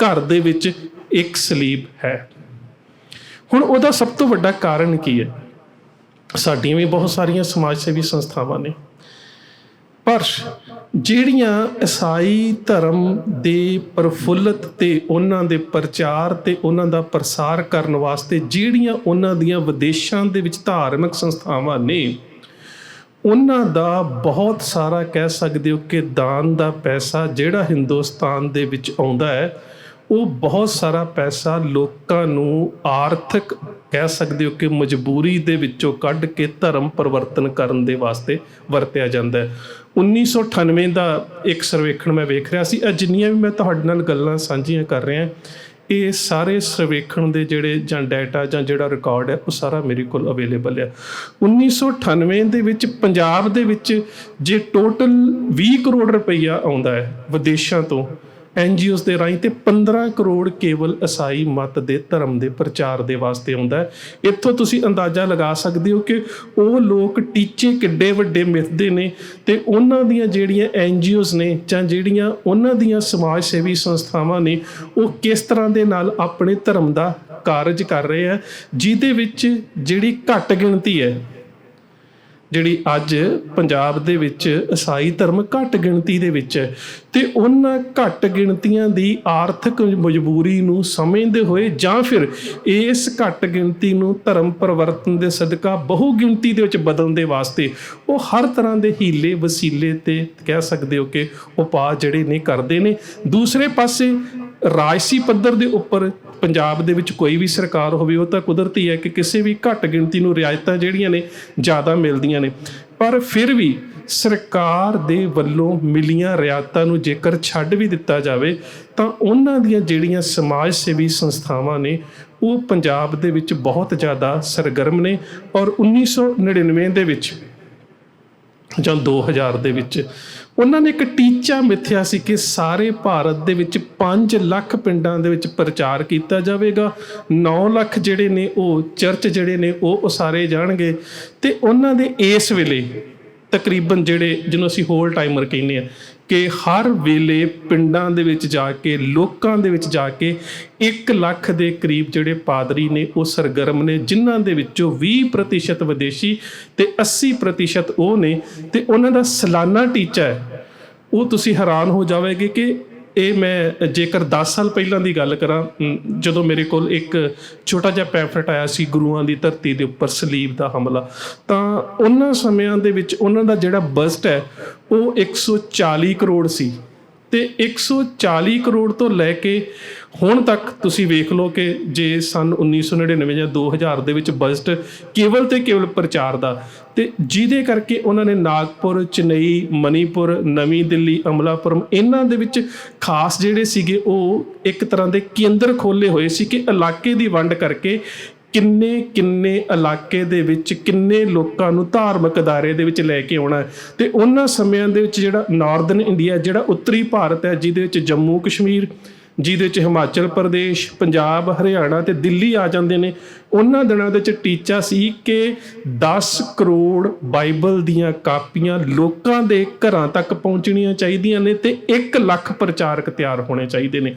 ਘਰ ਦੇ ਵਿੱਚ ਇੱਕ ਸਲੀਬ ਹੈ। ਹੁਣ ਉਹਦਾ ਸਭ ਤੋਂ ਵੱਡਾ ਕਾਰਨ ਕੀ ਹੈ? ਸਾਡੀਆਂ ਵੀ ਬਹੁਤ ਸਾਰੀਆਂ ਸਮਾਜ ਸੇਵੀ ਸੰਸਥਾਵਾਂ ਨੇ, ਪਰ ਜਿਹੜੀਆਂ ਈਸਾਈ ਧਰਮ ਦੇ ਪ੍ਰਫੁੱਲਤ ਅਤੇ ਉਹਨਾਂ ਦੇ ਪ੍ਰਚਾਰ ਅਤੇ ਉਹਨਾਂ ਦਾ ਪ੍ਰਸਾਰ ਕਰਨ ਵਾਸਤੇ ਜਿਹੜੀਆਂ ਉਹਨਾਂ ਦੀਆਂ ਵਿਦੇਸ਼ਾਂ ਦੇ ਵਿੱਚ ਧਾਰਮਿਕ ਸੰਸਥਾਵਾਂ ਨੇ ਉਹਨਾਂ ਦਾ ਬਹੁਤ ਸਾਰਾ ਕਹਿ ਸਕਦੇ ਹੋ ਕਿ ਦਾਨ ਦਾ ਪੈਸਾ ਜਿਹੜਾ ਹਿੰਦੁਸਤਾਨ ਦੇ ਵਿੱਚ ਆਉਂਦਾ ਹੈ ਉਹ ਬਹੁਤ ਸਾਰਾ ਪੈਸਾ ਲੋਕਾਂ ਨੂੰ ਆਰਥਿਕ ਕਹਿ ਸਕਦੇ ਹੋ ਕਿ ਮਜਬੂਰੀ ਦੇ ਵਿੱਚੋਂ ਕੱਢ ਕੇ ਧਰਮ ਪਰਿਵਰਤਨ ਕਰਨ ਦੇ ਵਾਸਤੇ ਵਰਤਿਆ ਜਾਂਦਾ ਹੈ। 1998 ਦਾ ਇੱਕ ਸਰਵੇਖਣ ਮੈਂ ਵੇਖ ਰਿਹਾ ਸੀ। ਜਿੰਨੀਆਂ ਵੀ ਮੈਂ ਤੁਹਾਡੇ ਨਾਲ ਗੱਲਾਂ ਸਾਂਝੀਆਂ ਕਰ ਰਿਹਾ ਇਹ ਸਾਰੇ ਸਰਵੇਖਣ ਦੇ ਜਿਹੜੇ ਜਾਂ ਡਾਟਾ ਜਾਂ ਜਿਹੜਾ ਰਿਕਾਰਡ ਹੈ ਉਹ ਸਾਰਾ ਮੇਰੇ ਕੋਲ ਅਵੇਲੇਬਲ ਆ। 1998 ਦੇ ਵਿੱਚ ਪੰਜਾਬ ਦੇ ਵਿੱਚ ਜੇ ਟੋਟਲ 20 ਕਰੋੜ ਰੁਪਈਆ ਆਉਂਦਾ ਹੈ ਵਿਦੇਸ਼ਾਂ ਤੋਂ NGOs ਦੇ ਰਾਹੀਂ, ਅਤੇ 15 ਕਰੋੜ ਕੇਵਲ ਈਸਾਈ ਮਤ ਦੇ ਧਰਮ ਦੇ ਪ੍ਰਚਾਰ ਦੇ ਵਾਸਤੇ ਆਉਂਦਾ ਹੈ। ਇੱਥੋਂ ਤੁਸੀਂ ਅੰਦਾਜ਼ਾ ਲਗਾ ਸਕਦੇ ਹੋ ਕਿ ਉਹ ਲੋਕ ਟੀਚੇ ਕਿੱਡੇ ਵੱਡੇ ਮਿੱਥਦੇ ਨੇ, ਅਤੇ ਉਹਨਾਂ ਦੀਆਂ ਜਿਹੜੀਆਂ NGOs ਨੇ ਜਾਂ ਜਿਹੜੀਆਂ ਉਹਨਾਂ ਦੀਆਂ ਸਮਾਜ ਸੇਵੀ ਸੰਸਥਾਵਾਂ ਨੇ ਉਹ ਕਿਸ ਤਰ੍ਹਾਂ ਦੇ ਨਾਲ ਆਪਣੇ ਧਰਮ ਦਾ ਕਾਰਜ ਕਰ ਰਹੇ ਆ, ਜਿਹਦੇ ਵਿੱਚ ਜਿਹੜੀ ਘੱਟ ਗਿਣਤੀ ਹੈ ਜਿਹੜੀ ਅੱਜ ਪੰਜਾਬ ਦੇ ਵਿੱਚ ਈਸਾਈ ਧਰਮ ਘੱਟ ਗਿਣਤੀ ਦੇ ਵਿੱਚ ਹੈ, ਤੇ ਉਹਨਾਂ ਘੱਟ ਗਿਣਤੀਆਂ ਦੀ ਆਰਥਿਕ ਮਜਬੂਰੀ ਨੂੰ ਸਮਝਦੇ ਹੋਏ ਜਾਂ ਫਿਰ ਇਸ ਘੱਟ ਗਿਣਤੀ ਨੂੰ ਧਰਮ ਪਰਿਵਰਤਨ ਦੇ ਸਦਕਾ ਬਹੁ ਗਿਣਤੀ ਦੇ ਵਿੱਚ ਬਦਲਣ ਦੇ ਵਾਸਤੇ ਉਹ ਹਰ ਤਰ੍ਹਾਂ ਦੇ ਹੀਲੇ ਵਸੀਲੇ ਤੇ ਕਹਿ ਸਕਦੇ ਹੋ ਕਿ ਉਪਾਅ ਜਿਹੜੇ ਨੇ ਕਰਦੇ ਨੇ। ਦੂਸਰੇ ਪਾਸੇ ਰਾਜਸੀ ਪੱਧਰ ਦੇ ਉੱਪਰ ਪੰਜਾਬ ਦੇ ਵਿੱਚ ਕੋਈ ਵੀ ਸਰਕਾਰ ਹੋਵੇ, ਉਹ ਤਾਂ ਕੁਦਰਤੀ ਹੈ ਕਿ ਕਿਸੇ ਵੀ ਘੱਟ ਗਿਣਤੀ ਨੂੰ ਰਿਆਇਤਾਂ ਜਿਹੜੀਆਂ ਨੇ ਜ਼ਿਆਦਾ ਮਿਲਦੀਆਂ ਨੇ, ਪਰ ਫਿਰ ਵੀ ਸਰਕਾਰ ਦੇ ਵੱਲੋਂ ਮਿਲੀਆਂ ਰਿਆਇਤਾਂ ਨੂੰ ਜੇਕਰ ਛੱਡ ਵੀ ਦਿੱਤਾ ਜਾਵੇ ਤਾਂ ਉਹਨਾਂ ਦੀਆਂ ਜਿਹੜੀਆਂ ਸਮਾਜ ਸੇਵੀ ਸੰਸਥਾਵਾਂ ਨੇ ਉਹ ਪੰਜਾਬ ਦੇ ਵਿੱਚ ਬਹੁਤ ਜ਼ਿਆਦਾ ਸਰਗਰਮ ਨੇ। ਔਰ 1999 ਦੇ ਵਿੱਚ ਜਾਂ 2000 ਦੇ ਵਿੱਚ ਉਹਨਾਂ ਨੇ ਇੱਕ ਟੀਚਾ ਮਿੱਥਿਆ ਸੀ ਕਿ ਸਾਰੇ ਭਾਰਤ ਦੇ ਵਿੱਚ 5 ਲੱਖ ਪਿੰਡਾਂ ਦੇ ਵਿੱਚ ਪ੍ਰਚਾਰ ਕੀਤਾ ਜਾਵੇਗਾ, 9 ਲੱਖ ਜਿਹੜੇ ਨੇ ਉਹ ਚਰਚ ਜਿਹੜੇ ਨੇ ਉਹ ਉਸਾਰੇ ਜਾਣਗੇ, ਤੇ ਉਹਨਾਂ ਦੇ ਇਸ ਵੇਲੇ ਤਕਰੀਬਨ ਜਿਹੜੇ ਜਿਹਨੂੰ ਅਸੀਂ ਹੋਲ ਟਾਈਮਰ ਕਹਿੰਦੇ ਹਾਂ ਕਿ ਹਰ ਵੇਲੇ ਪਿੰਡਾਂ ਦੇ ਵਿੱਚ ਜਾ ਕੇ ਲੋਕਾਂ ਦੇ ਵਿੱਚ ਜਾ ਕੇ 1 ਲੱਖ ਦੇ ਕਰੀਬ ਜਿਹੜੇ ਪਾਦਰੀ ਨੇ ਉਹ ਸਰਗਰਮ ਨੇ, ਜਿਨ੍ਹਾਂ ਦੇ ਵਿੱਚੋਂ 20% ਵਿਦੇਸ਼ੀ ਤੇ 80% ਉਹ ਨੇ। ਤੇ ਉਹਨਾਂ ਦਾ ਸਾਲਾਨਾ ਟੀਚਾ ਹੈ, ਉਹ ਤੁਸੀਂ ਹੈਰਾਨ ਹੋ ਜਾਵੇਗੇ ਕਿ ਇਹ ਮੈਂ ਜੇਕਰ 10 ਸਾਲ ਪਹਿਲਾਂ ਦੀ ਗੱਲ ਕਰਾਂ, ਜਦੋਂ ਮੇਰੇ ਕੋਲ ਇੱਕ ਛੋਟਾ ਜਿਹਾ ਪੈਂਫਲੇਟ ਆਇਆ ਸੀ ਗੁਰੂਆਂ ਦੀ ਧਰਤੀ ਦੇ ਉੱਪਰ ਸਲੀਬ ਦਾ ਹਮਲਾ, ਤਾਂ ਉਹਨਾਂ ਸਮਿਆਂ ਦੇ ਵਿੱਚ ਉਹਨਾਂ ਦਾ ਜਿਹੜਾ ਬਜਟ ਹੈ ਉਹ 140 ਕਰੋੜ ਸੀ। ਤੇ 140 ਕਰੋੜ ਤੋਂ ਲੈ ਕੇ ਹੁਣ ਤੱਕ ਤੁਸੀਂ ਵੇਖ ਲਓ ਕਿ ਜੇ ਸੰਨ 1999 ਜਾਂ 2000 ਦੇ ਵਿੱਚ ਬਜਟ ਕੇਵਲ ਤੇ ਕੇਵਲ ਪ੍ਰਚਾਰ ਦਾ, ਤੇ ਜਿਹਦੇ ਕਰਕੇ ਉਹਨਾਂ ਨੇ ਨਾਗਪੁਰ, ਚੇਨਈ, ਮਨੀਪੁਰ, ਨਵੀਂ ਦਿੱਲੀ, ਅਮਲਾਪੁਰਮ ਇਹਨਾਂ ਦੇ ਵਿੱਚ ਖਾਸ ਜਿਹੜੇ ਸੀਗੇ ਉਹ ਇੱਕ ਤਰ੍ਹਾਂ ਦੇ ਕੇਂਦਰ ਖੋਲ੍ਹੇ ਹੋਏ ਸੀ ਕਿ ਇਲਾਕੇ ਦੀ ਵੰਡ ਕਰਕੇ ਕਿੰਨੇ ਇਲਾਕੇ ਦੇ ਵਿੱਚ ਕਿੰਨੇ ਲੋਕਾਂ ਨੂੰ ਧਾਰਮਿਕ ਅਦਾਰੇ ਦੇ ਵਿੱਚ ਲੈ ਕੇ ਆਉਣਾ। ਤੇ ਉਹਨਾਂ ਸਮਿਆਂ ਦੇ ਵਿੱਚ ਜਿਹੜਾ ਨਾਰਦਰਨ ਇੰਡੀਆ, ਜਿਹੜਾ ਉੱਤਰੀ ਭਾਰਤ ਹੈ, ਜਿਹਦੇ ਵਿੱਚ ਜੰਮੂ ਕਸ਼ਮੀਰ, ਜਿਹਦੇ ਵਿੱਚ ਹਿਮਾਚਲ ਪ੍ਰਦੇਸ਼, ਪੰਜਾਬ, ਹਰਿਆਣਾ ਤੇ ਦਿੱਲੀ ਆ ਜਾਂਦੇ ਨੇ, ਉਹਨਾਂ ਦਿਨਾਂ ਦੇ ਵਿੱਚ ਟੀਚਾ ਸੀ ਕਿ 10 ਕਰੋੜ ਬਾਈਬਲ ਦੀਆਂ ਕਾਪੀਆਂ ਲੋਕਾਂ ਦੇ ਘਰਾਂ ਤੱਕ ਪਹੁੰਚਣੀਆਂ ਚਾਹੀਦੀਆਂ ਨੇ ਤੇ 1 ਲੱਖ ਪ੍ਰਚਾਰਕ ਤਿਆਰ ਹੋਣੇ ਚਾਹੀਦੇ ਨੇ।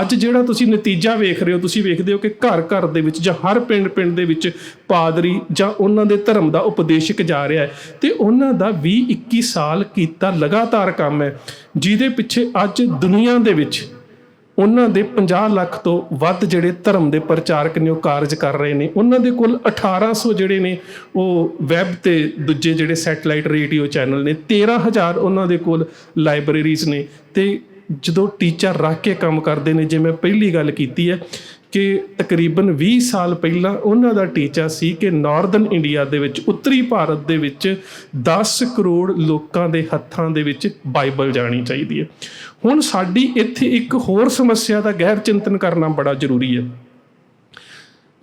ਅੱਜ ਜਿਹੜਾ ਤੁਸੀਂ ਨਤੀਜਾ ਵੇਖ ਰਹੇ ਹੋ, ਤੁਸੀਂ ਵੇਖਦੇ ਹੋ ਕਿ ਘਰ ਘਰ ਦੇ ਵਿੱਚ ਜਾਂ ਹਰ ਪਿੰਡ ਦੇ ਵਿੱਚ ਪਾਦਰੀ ਜਾਂ ਉਹਨਾਂ ਦੇ ਧਰਮ ਦਾ ਉਪਦੇਸ਼ਕ ਜਾ ਰਿਹਾ ਹੈ, ਤੇ ਉਹਨਾਂ ਦਾ 20-21 ਸਾਲ ਕੀਤਾ ਲਗਾਤਾਰ ਕੰਮ ਹੈ, ਜਿਹਦੇ ਪਿੱਛੇ ਅੱਜ ਦੁਨੀਆ ਦੇ ਵਿੱਚ ਉਹਨਾਂ ਦੇ 50 ਲੱਖ ਤੋਂ ਵੱਧ ਜਿਹੜੇ ਧਰਮ ਦੇ ਪ੍ਰਚਾਰਕ ਨੇ ਉਹ ਕਾਰਜ ਕਰ ਰਹੇ ਨੇ। ਉਹਨਾਂ ਦੇ ਕੋਲ 1800 ਜਿਹੜੇ ਨੇ ਉਹ ਵੈਬ ਤੇ ਦੂਜੇ ਜਿਹੜੇ ਸੈਟਲਾਈਟ ਰੇਡੀਓ ਚੈਨਲ ਨੇ, 13,000 ਉਹਨਾਂ ਦੇ ਕੋਲ ਲਾਇਬ੍ਰੇਰੀਜ਼ ਨੇ। ਤੇ ਜਦੋਂ ਟੀਚਰ ਰੱਖ ਕੇ ਕੰਮ ਕਰਦੇ ਨੇ, ਜਿਵੇਂ ਪਹਿਲੀ ਗੱਲ ਕੀਤੀ ਹੈ ਕਿ ਤਕਰੀਬਨ 20 ਸਾਲ ਪਹਿਲਾਂ ਉਹਨਾਂ ਦਾ ਟੀਚਾ ਸੀ ਕਿ ਨਾਰਦਰਨ ਇੰਡੀਆ ਦੇ ਵਿੱਚ, ਉੱਤਰੀ ਭਾਰਤ ਦੇ ਵਿੱਚ 10 ਕਰੋੜ ਲੋਕਾਂ ਦੇ ਹੱਥਾਂ ਦੇ ਵਿੱਚ ਬਾਈਬਲ ਜਾਣੀ ਚਾਹੀਦੀ ਹੈ। ਹੁਣ ਸਾਡੀ ਇੱਥੇ ਇੱਕ ਹੋਰ ਸਮੱਸਿਆ ਦਾ ਗਹਿਰ ਚਿੰਤਨ ਕਰਨਾ ਬੜਾ ਜ਼ਰੂਰੀ ਹੈ,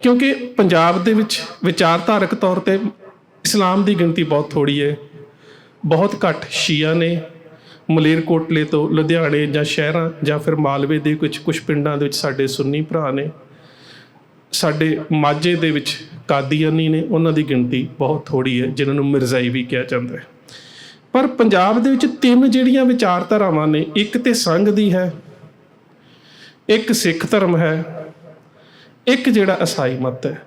ਕਿਉਂਕਿ ਪੰਜਾਬ ਦੇ ਵਿੱਚ ਵਿਚਾਰਧਾਰਕ ਤੌਰ 'ਤੇ ਇਸਲਾਮ ਦੀ ਗਿਣਤੀ ਬਹੁਤ ਥੋੜ੍ਹੀ ਹੈ, ਬਹੁਤ ਘੱਟ ਸ਼ੀਆ ਨੇ। ਮਲੇਰਕੋਟਲੇ ਤੋਂ ਲੁਧਿਆਣੇ ਜਾਂ ਸ਼ਹਿਰਾਂ ਜਾਂ ਫਿਰ ਮਾਲਵੇ ਦੇ ਕੁਛ ਪਿੰਡਾਂ ਦੇ ਵਿੱਚ ਸਾਡੇ ਸੁੰਨੀ ਭਰਾ ਨੇ। ਸਾਡੇ ਮਾਝੇ ਦੇ ਵਿੱਚ ਕਾਦੀਆਨੀ ਨੇ, ਉਹਨਾਂ ਦੀ ਗਿਣਤੀ ਬਹੁਤ ਥੋੜ੍ਹੀ ਹੈ, ਜਿਨ੍ਹਾਂ ਨੂੰ ਮਿਰਜ਼ਾਈ ਵੀ ਕਿਹਾ ਜਾਂਦਾ ਹੈ। ਪਰ ਪੰਜਾਬ ਦੇ ਵਿੱਚ 3 ਜਿਹੜੀਆਂ ਵਿਚਾਰਧਾਰਾਵਾਂ ਨੇ, ਇੱਕ ਤੇ ਸੰਘ ਦੀ ਹੈ, ਇੱਕ ਸਿੱਖ ਧਰਮ ਹੈ, ਇੱਕ ਜਿਹੜਾ ਈਸਾਈ ਮਤ ਹੈ।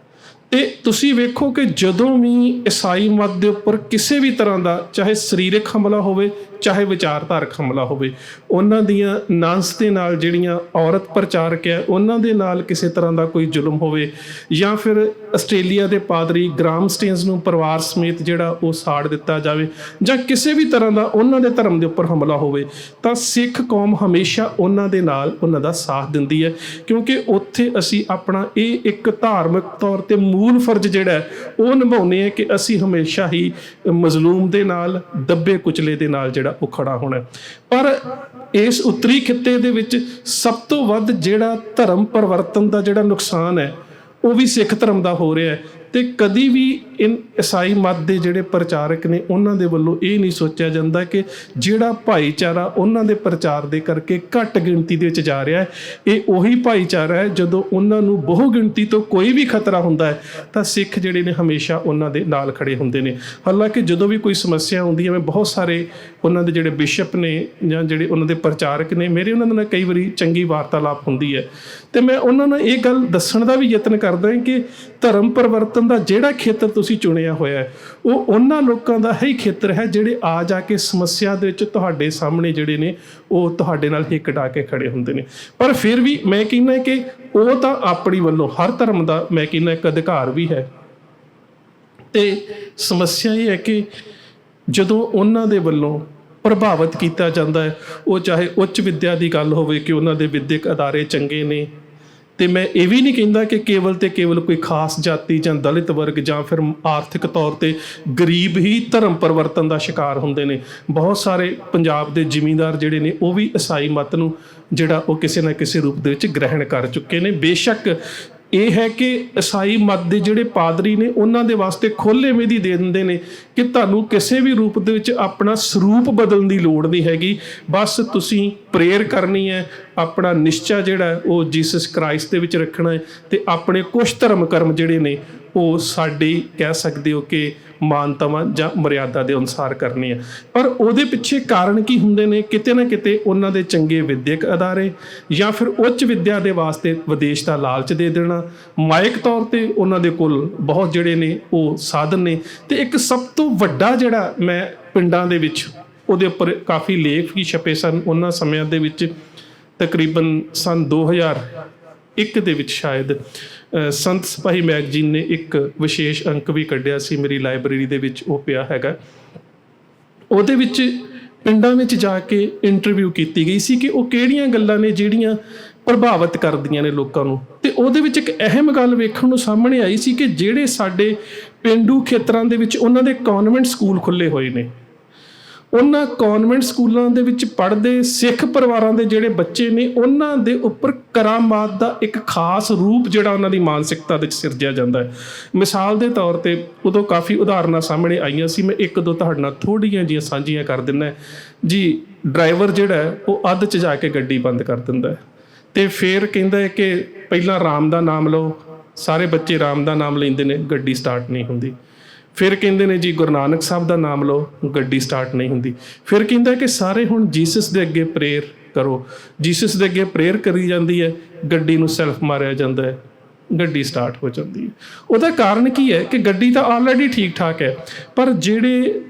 ਤੇ ਤੁਸੀਂ ਵੇਖੋ ਕਿ ਜਦੋਂ ਵੀ ਈਸਾਈ ਮਤ ਦੇ ਉੱਪਰ ਕਿਸੇ ਵੀ ਤਰ੍ਹਾਂ ਦਾ ਚਾਹੇ ਸਰੀਰਕ ਹਮਲਾ ਹੋਵੇ, ਚਾਹੇ ਵਿਚਾਰਧਾਰਕ ਹਮਲਾ ਹੋਵੇ, ਉਹਨਾਂ ਦੀਆਂ ਨਾਂਸ ਦੇ ਨਾਲ ਜਿਹੜੀਆਂ ਔਰਤ ਪ੍ਰਚਾਰਕ ਹੈ ਉਹਨਾਂ ਦੇ ਨਾਲ ਕਿਸੇ ਤਰ੍ਹਾਂ ਦਾ ਕੋਈ ਜ਼ੁਲਮ ਹੋਵੇ, ਜਾਂ ਫਿਰ ਆਸਟ੍ਰੇਲੀਆ ਦੇ ਪਾਦਰੀ ਗ੍ਰਾਮ ਸਟੇਨਸ ਨੂੰ ਪਰਿਵਾਰ ਸਮੇਤ ਜਿਹੜਾ ਉਹ ਸਾੜ ਦਿੱਤਾ ਜਾਵੇ, ਜਾਂ ਕਿਸੇ ਵੀ ਤਰ੍ਹਾਂ ਦਾ ਉਹਨਾਂ ਦੇ ਧਰਮ ਦੇ ਉੱਪਰ ਹਮਲਾ ਹੋਵੇ, ਤਾਂ ਸਿੱਖ ਕੌਮ ਹਮੇਸ਼ਾ ਉਹਨਾਂ ਦੇ ਨਾਲ ਉਹਨਾਂ ਦਾ ਸਾਥ ਦਿੰਦੀ ਹੈ, ਕਿਉਂਕਿ ਉੱਥੇ ਅਸੀਂ ਆਪਣਾ ਇਹ ਇੱਕ ਧਾਰਮਿਕ ਤੌਰ 'ਤੇ ਮੂਲ ਫਰਜ਼ ਜਿਹੜਾ ਹੈ ਉਹ ਨਿਭਾਉਂਦੇ ਹਾਂ ਕਿ ਅਸੀਂ ਹਮੇਸ਼ਾ ਹੀ ਮਜ਼ਲੂਮ ਦੇ ਨਾਲ, ਦੱਬੇ ਕੁਚਲੇ ਦੇ ਨਾਲ ਜਿਹੜਾ ਉਹ ਖੜਾ ਹੋਣਾ। ਪਰ ਇਸ ਉੱਤਰੀ ਖਿੱਤੇ ਦੇ ਵਿੱਚ ਸਭ ਤੋਂ ਵੱਧ ਜਿਹੜਾ ਧਰਮ ਪਰਿਵਰਤਨ ਦਾ ਜਿਹੜਾ ਨੁਕਸਾਨ ਹੈ ਉਹ ਵੀ ਸਿੱਖ ਧਰਮ ਦਾ ਹੋ ਰਿਹਾ ਹੈ। ਤੇ ਕਦੀ ਵੀ ਈਸਾਈ ਮਤ ਦੇ ਜਿਹੜੇ ਪ੍ਰਚਾਰਕ ਨੇ ਉਹਨਾਂ ਦੇ ਵੱਲੋਂ ਇਹ ਨਹੀਂ ਸੋਚਿਆ ਜਾਂਦਾ ਕਿ ਜਿਹੜਾ ਭਾਈਚਾਰਾ ਉਹਨਾਂ ਦੇ ਪ੍ਰਚਾਰ ਦੇ ਕਰਕੇ ਘੱਟ ਗਿਣਤੀ ਦੇ ਵਿੱਚ ਜਾ ਰਿਹਾ ਹੈ, ਇਹ ਉਹੀ ਭਾਈਚਾਰਾ ਹੈ ਜਦੋਂ ਉਹਨਾਂ ਨੂੰ ਬਹੁ ਗਿਣਤੀ ਤੋਂ ਕੋਈ ਵੀ ਖਤਰਾ ਹੁੰਦਾ ਹੈ ਤਾਂ ਸਿੱਖ ਜਿਹੜੇ ਨੇ ਹਮੇਸ਼ਾ ਉਹਨਾਂ ਦੇ ਨਾਲ ਖੜੇ ਹੁੰਦੇ ਨੇ। ਹਾਲਾਂਕਿ ਜਦੋਂ ਵੀ ਕੋਈ ਸਮੱਸਿਆ ਆਉਂਦੀ ਹੈ, ਮੈਂ ਬਹੁਤ ਸਾਰੇ ਉਹਨਾਂ ਦੇ ਜਿਹੜੇ ਬਿਸ਼ਪ ਨੇ ਜਾਂ ਜਿਹੜੇ ਉਹਨਾਂ ਦੇ ਪ੍ਰਚਾਰਕ ਨੇ, ਮੇਰੇ ਉਹਨਾਂ ਦੇ ਨਾਲ ਕਈ ਵਾਰੀ ਚੰਗੀ ਵਾਰਤਾਲਾਪ ਹੁੰਦੀ ਹੈ, ਤੇ ਮੈਂ ਉਹਨਾਂ ਨੂੰ ਇਹ ਗੱਲ ਦੱਸਣ ਦਾ ਵੀ ਯਤਨ ਕਰਦਾ ਕਿ ਧਰਮ ਪਰਿਵਰਤਨ ਦਾ ਜਿਹੜਾ ਖੇਤਰ ਤੁਸੀਂ ਚੁਣਿਆ ਹੋਇਆ ਹੈ ਉਹ ਉਹਨਾਂ ਲੋਕਾਂ ਦਾ ਹੀ ਖੇਤਰ ਹੈ ਜਿਹੜੇ ਆ ਜਾ ਕੇ ਸਮੱਸਿਆ ਦੇ ਵਿੱਚ ਤੁਹਾਡੇ ਸਾਹਮਣੇ ਜਿਹੜੇ ਨੇ ਉਹ ਤੁਹਾਡੇ ਨਾਲ ਹਿੱਕ ਢਾ ਕੇ ਖੜੇ ਹੁੰਦੇ ਨੇ। ਪਰ ਫਿਰ ਵੀ ਮੈਂ ਕਹਿੰਦਾ ਕਿ ਉਹ ਤਾਂ ਆਪਣੀ ਵੱਲੋਂ ਹਰ ਧਰਮ ਦਾ ਮੈਂ ਕਹਿੰਦਾ ਇੱਕ ਅਧਿਕਾਰ ਵੀ ਹੈ। ਤੇ ਸਮੱਸਿਆ ਇਹ ਹੈ ਕਿ ਜਦੋਂ ਉਹਨਾਂ ਦੇ ਵੱਲੋਂ ਪ੍ਰਭਾਵਿਤ ਕੀਤਾ ਜਾਂਦਾ ਹੈ, ਉਹ ਚਾਹੇ ਉੱਚ ਵਿੱਦਿਆ ਦੀ ਗੱਲ ਹੋਵੇ ਕਿ ਉਹਨਾਂ ਦੇ ਵਿੱਦਿਅਕ ਅਦਾਰੇ ਚੰਗੇ ਨੇ, ਤੇ ਮੈਂ ਇਹ ਵੀ ਨਹੀਂ ਕਹਿੰਦਾ ਕਿ ਕੇਵਲ ਤੇ ਕੇਵਲ ਕੋਈ ਖਾਸ ਜਾਤੀ ਜਾਂ ਦਲਿਤ ਵਰਗ ਜਾਂ ਫਿਰ ਆਰਥਿਕ ਤੌਰ ਤੇ ਗਰੀਬ ਹੀ ਧਰਮ ਪਰਿਵਰਤਨ ਦਾ ਸ਼ਿਕਾਰ ਹੁੰਦੇ ਨੇ। ਬਹੁਤ ਸਾਰੇ ਪੰਜਾਬ ਦੇ ਜ਼ਿਮੀਂਦਾਰ ਜਿਹੜੇ ਨੇ ਉਹ ਵੀ ਈਸਾਈ ਮਤ ਨੂੰ ਜਿਹੜਾ ਉਹ ਕਿਸੇ ਨਾ ਕਿਸੇ ਰੂਪ ਦੇ ਵਿੱਚ ਗ੍ਰਹਿਣ ਕਰ ਚੁੱਕੇ ਨੇ। ਬੇਸ਼ੱਕ ਇਹ ਹੈ ਕਿ ਈਸਾਈ ਮਤ ਦੇ ਜਿਹੜੇ ਪਾਦਰੀ ਨੇ ਉਹਨਾਂ ਦੇ ਵਾਸਤੇ ਖੁੱਲ੍ਹ ਵਿਧੀ ਦੇ ਦਿੰਦੇ ਨੇ ਕਿ ਤੁਹਾਨੂੰ ਕਿਸੇ ਵੀ ਰੂਪ ਦੇ ਵਿੱਚ ਆਪਣਾ ਸਰੂਪ ਬਦਲਣ ਦੀ ਲੋੜ ਨਹੀਂ ਹੈਗੀ, ਬਸ ਤੁਸੀਂ ਪ੍ਰੇਅਰ ਕਰਨੀ ਹੈ, ਆਪਣਾ ਨਿਸ਼ਚਾ ਜਿਹੜਾ ਉਹ ਜੀਸਸ ਕ੍ਰਾਈਸਟ ਦੇ ਵਿੱਚ ਰੱਖਣਾ ਹੈ ਤੇ ਆਪਣੇ ਕੁਛ ਧਰਮ ਕਰਮ ਜਿਹੜੇ ਨੇ ਉਹ ਸਾਡੀ ਕਹਿ ਸਕਦੇ ਹੋ ਕਿ ਮਾਨਤਾਵਾਂ ਜਾਂ ਮਰਿਆਦਾ ਦੇ ਅਨੁਸਾਰ ਕਰਨੇ ਆ। ਪਰ ਉਹਦੇ ਪਿੱਛੇ ਕਾਰਨ ਕੀ ਹੁੰਦੇ ਨੇ? ਕਿਤੇ ਨਾ ਕਿਤੇ ਉਹਨਾਂ ਦੇ ਚੰਗੇ ਵਿੱਦਿਅਕ ਅਦਾਰੇ ਜਾਂ ਫਿਰ ਉੱਚ ਵਿੱਦਿਆ ਦੇ ਵਾਸਤੇ ਵਿਦੇਸ਼ ਦਾ ਲਾਲਚ ਦੇ ਦੇਣਾ, ਮਾਇਕ ਤੌਰ ਤੇ ਉਹਨਾਂ ਦੇ ਕੋਲ ਬਹੁਤ ਜਿਹੜੇ ਨੇ ਉਹ ਸਾਧਨ ਨੇ। ਤੇ ਇੱਕ ਸਭ ਤੋਂ ਵੱਡਾ ਜਿਹੜਾ ਮੈਂ ਪਿੰਡਾਂ ਦੇ ਵਿੱਚ ਉਹਦੇ ਉੱਪਰ ਕਾਫੀ ਲੇਖ ਵੀ ਛਪੇ ਸਨ ਉਹਨਾਂ ਸਮਿਆਂ ਦੇ ਵਿੱਚ, ਤਕਰੀਬਨ ਸਨ 2001 ਦੇ ਵਿੱਚ ਸ਼ਾਇਦ ਸੰਤ ਸਿਪਾਹੀ ਮੈਗਜ਼ੀਨ ਨੇ ਇੱਕ ਵਿਸ਼ੇਸ਼ ਅੰਕ ਵੀ ਕੱਢਿਆ ਸੀ, ਮੇਰੀ ਲਾਇਬ੍ਰੇਰੀ ਦੇ ਵਿੱਚ ਉਹ ਪਿਆ ਹੈਗਾ। ਉਹਦੇ ਵਿੱਚ ਪਿੰਡਾਂ ਵਿੱਚ ਜਾ ਕੇ ਇੰਟਰਵਿਊ ਕੀਤੀ ਗਈ ਸੀ ਕਿ ਉਹ ਕਿਹੜੀਆਂ ਗੱਲਾਂ ਨੇ ਜਿਹੜੀਆਂ ਪ੍ਰਭਾਵਿਤ ਕਰਦੀਆਂ ਨੇ ਲੋਕਾਂ ਨੂੰ। ਤੇ ਉਹਦੇ ਵਿੱਚ ਇੱਕ ਅਹਿਮ ਗੱਲ ਵੇਖਣ ਨੂੰ ਸਾਹਮਣੇ ਆਈ ਸੀ ਕਿ ਜਿਹੜੇ ਸਾਡੇ ਪੇਂਡੂ ਖੇਤਰਾਂ ਦੇ ਵਿੱਚ ਉਹਨਾਂ ਦੇ ਕਨਵੈਂਟ ਸਕੂਲ ਖੁੱਲ੍ਹੇ ਹੋਏ ਨੇ, ਉਹਨਾਂ ਕਨਵੈਂਟ ਸਕੂਲਾਂ ਦੇ ਵਿੱਚ ਪੜ੍ਹਦੇ ਸਿੱਖ ਪਰਿਵਾਰਾਂ ਦੇ ਜਿਹੜੇ ਬੱਚੇ ਨੇ ਉਹਨਾਂ ਦੇ ਉੱਪਰ ਕਰਾਮਾਤ ਦਾ ਇੱਕ ਖਾਸ ਰੂਪ ਜਿਹੜਾ ਉਹਨਾਂ ਦੀ ਮਾਨਸਿਕਤਾ ਦੇ ਵਿੱਚ ਸਿਰਜਿਆ ਜਾਂਦਾ ਹੈ। ਮਿਸਾਲ ਦੇ ਤੌਰ ਤੇ ਉਦੋਂ ਕਾਫੀ ਉਦਾਹਰਨਾਂ ਸਾਹਮਣੇ ਆਈਆਂ ਸੀ, ਮੈਂ ਇੱਕ ਦੋ ਤੁਹਾਡੇ ਨਾਲ ਥੋੜ੍ਹੀਆਂ ਜਿਹੀਆਂ ਸਾਂਝੀਆਂ ਕਰ ਦਿੰਦਾ ਜੀ। ਡਰਾਈਵਰ ਜਿਹੜਾ ਉਹ ਅੱਧ 'ਚ ਜਾ ਕੇ ਗੱਡੀ ਬੰਦ ਕਰ ਦਿੰਦਾ ਤੇ ਫਿਰ ਕਹਿੰਦਾ ਹੈ ਕਿ ਪਹਿਲਾਂ ਰਾਮ ਦਾ ਨਾਮ ਲਓ, ਸਾਰੇ ਬੱਚੇ ਰਾਮ ਦਾ ਨਾਮ ਲੈਂਦੇ ਨੇ, ਗੱਡੀ ਸਟਾਰਟ ਨਹੀਂ ਹੁੰਦੀ। ਫਿਰ ਕਹਿੰਦੇ ਨੇ ਜੀ ਗੁਰੂ ਨਾਨਕ ਸਾਹਿਬ ਦਾ ਨਾਮ ਲਓ, ਗੱਡੀ ਸਟਾਰਟ ਨਹੀਂ ਹੁੰਦੀ। ਫਿਰ ਕਹਿੰਦਾ ਕਿ ਸਾਰੇ ਹੁਣ ਜੀਸਸ ਦੇ ਅੱਗੇ ਪ੍ਰੇਅਰ ਕਰੋ, ਜੀਸਸ ਦੇ ਅੱਗੇ ਪ੍ਰੇਅਰ ਕਰੀ ਜਾਂਦੀ ਹੈ, ਗੱਡੀ ਨੂੰ ਸੈਲਫ ਮਾਰਿਆ ਜਾਂਦਾ ਹੈ, ਗੱਡੀ ਸਟਾਰਟ ਹੋ ਜਾਂਦੀ ਹੈ। ਉਹਦਾ ਕਾਰਨ ਕੀ ਹੈ ਕਿ ਗੱਡੀ ਤਾਂ ਆਲਰੇਡੀ ਠੀਕ ਠਾਕ ਹੈ, ਪਰ ਜਿਹੜੇ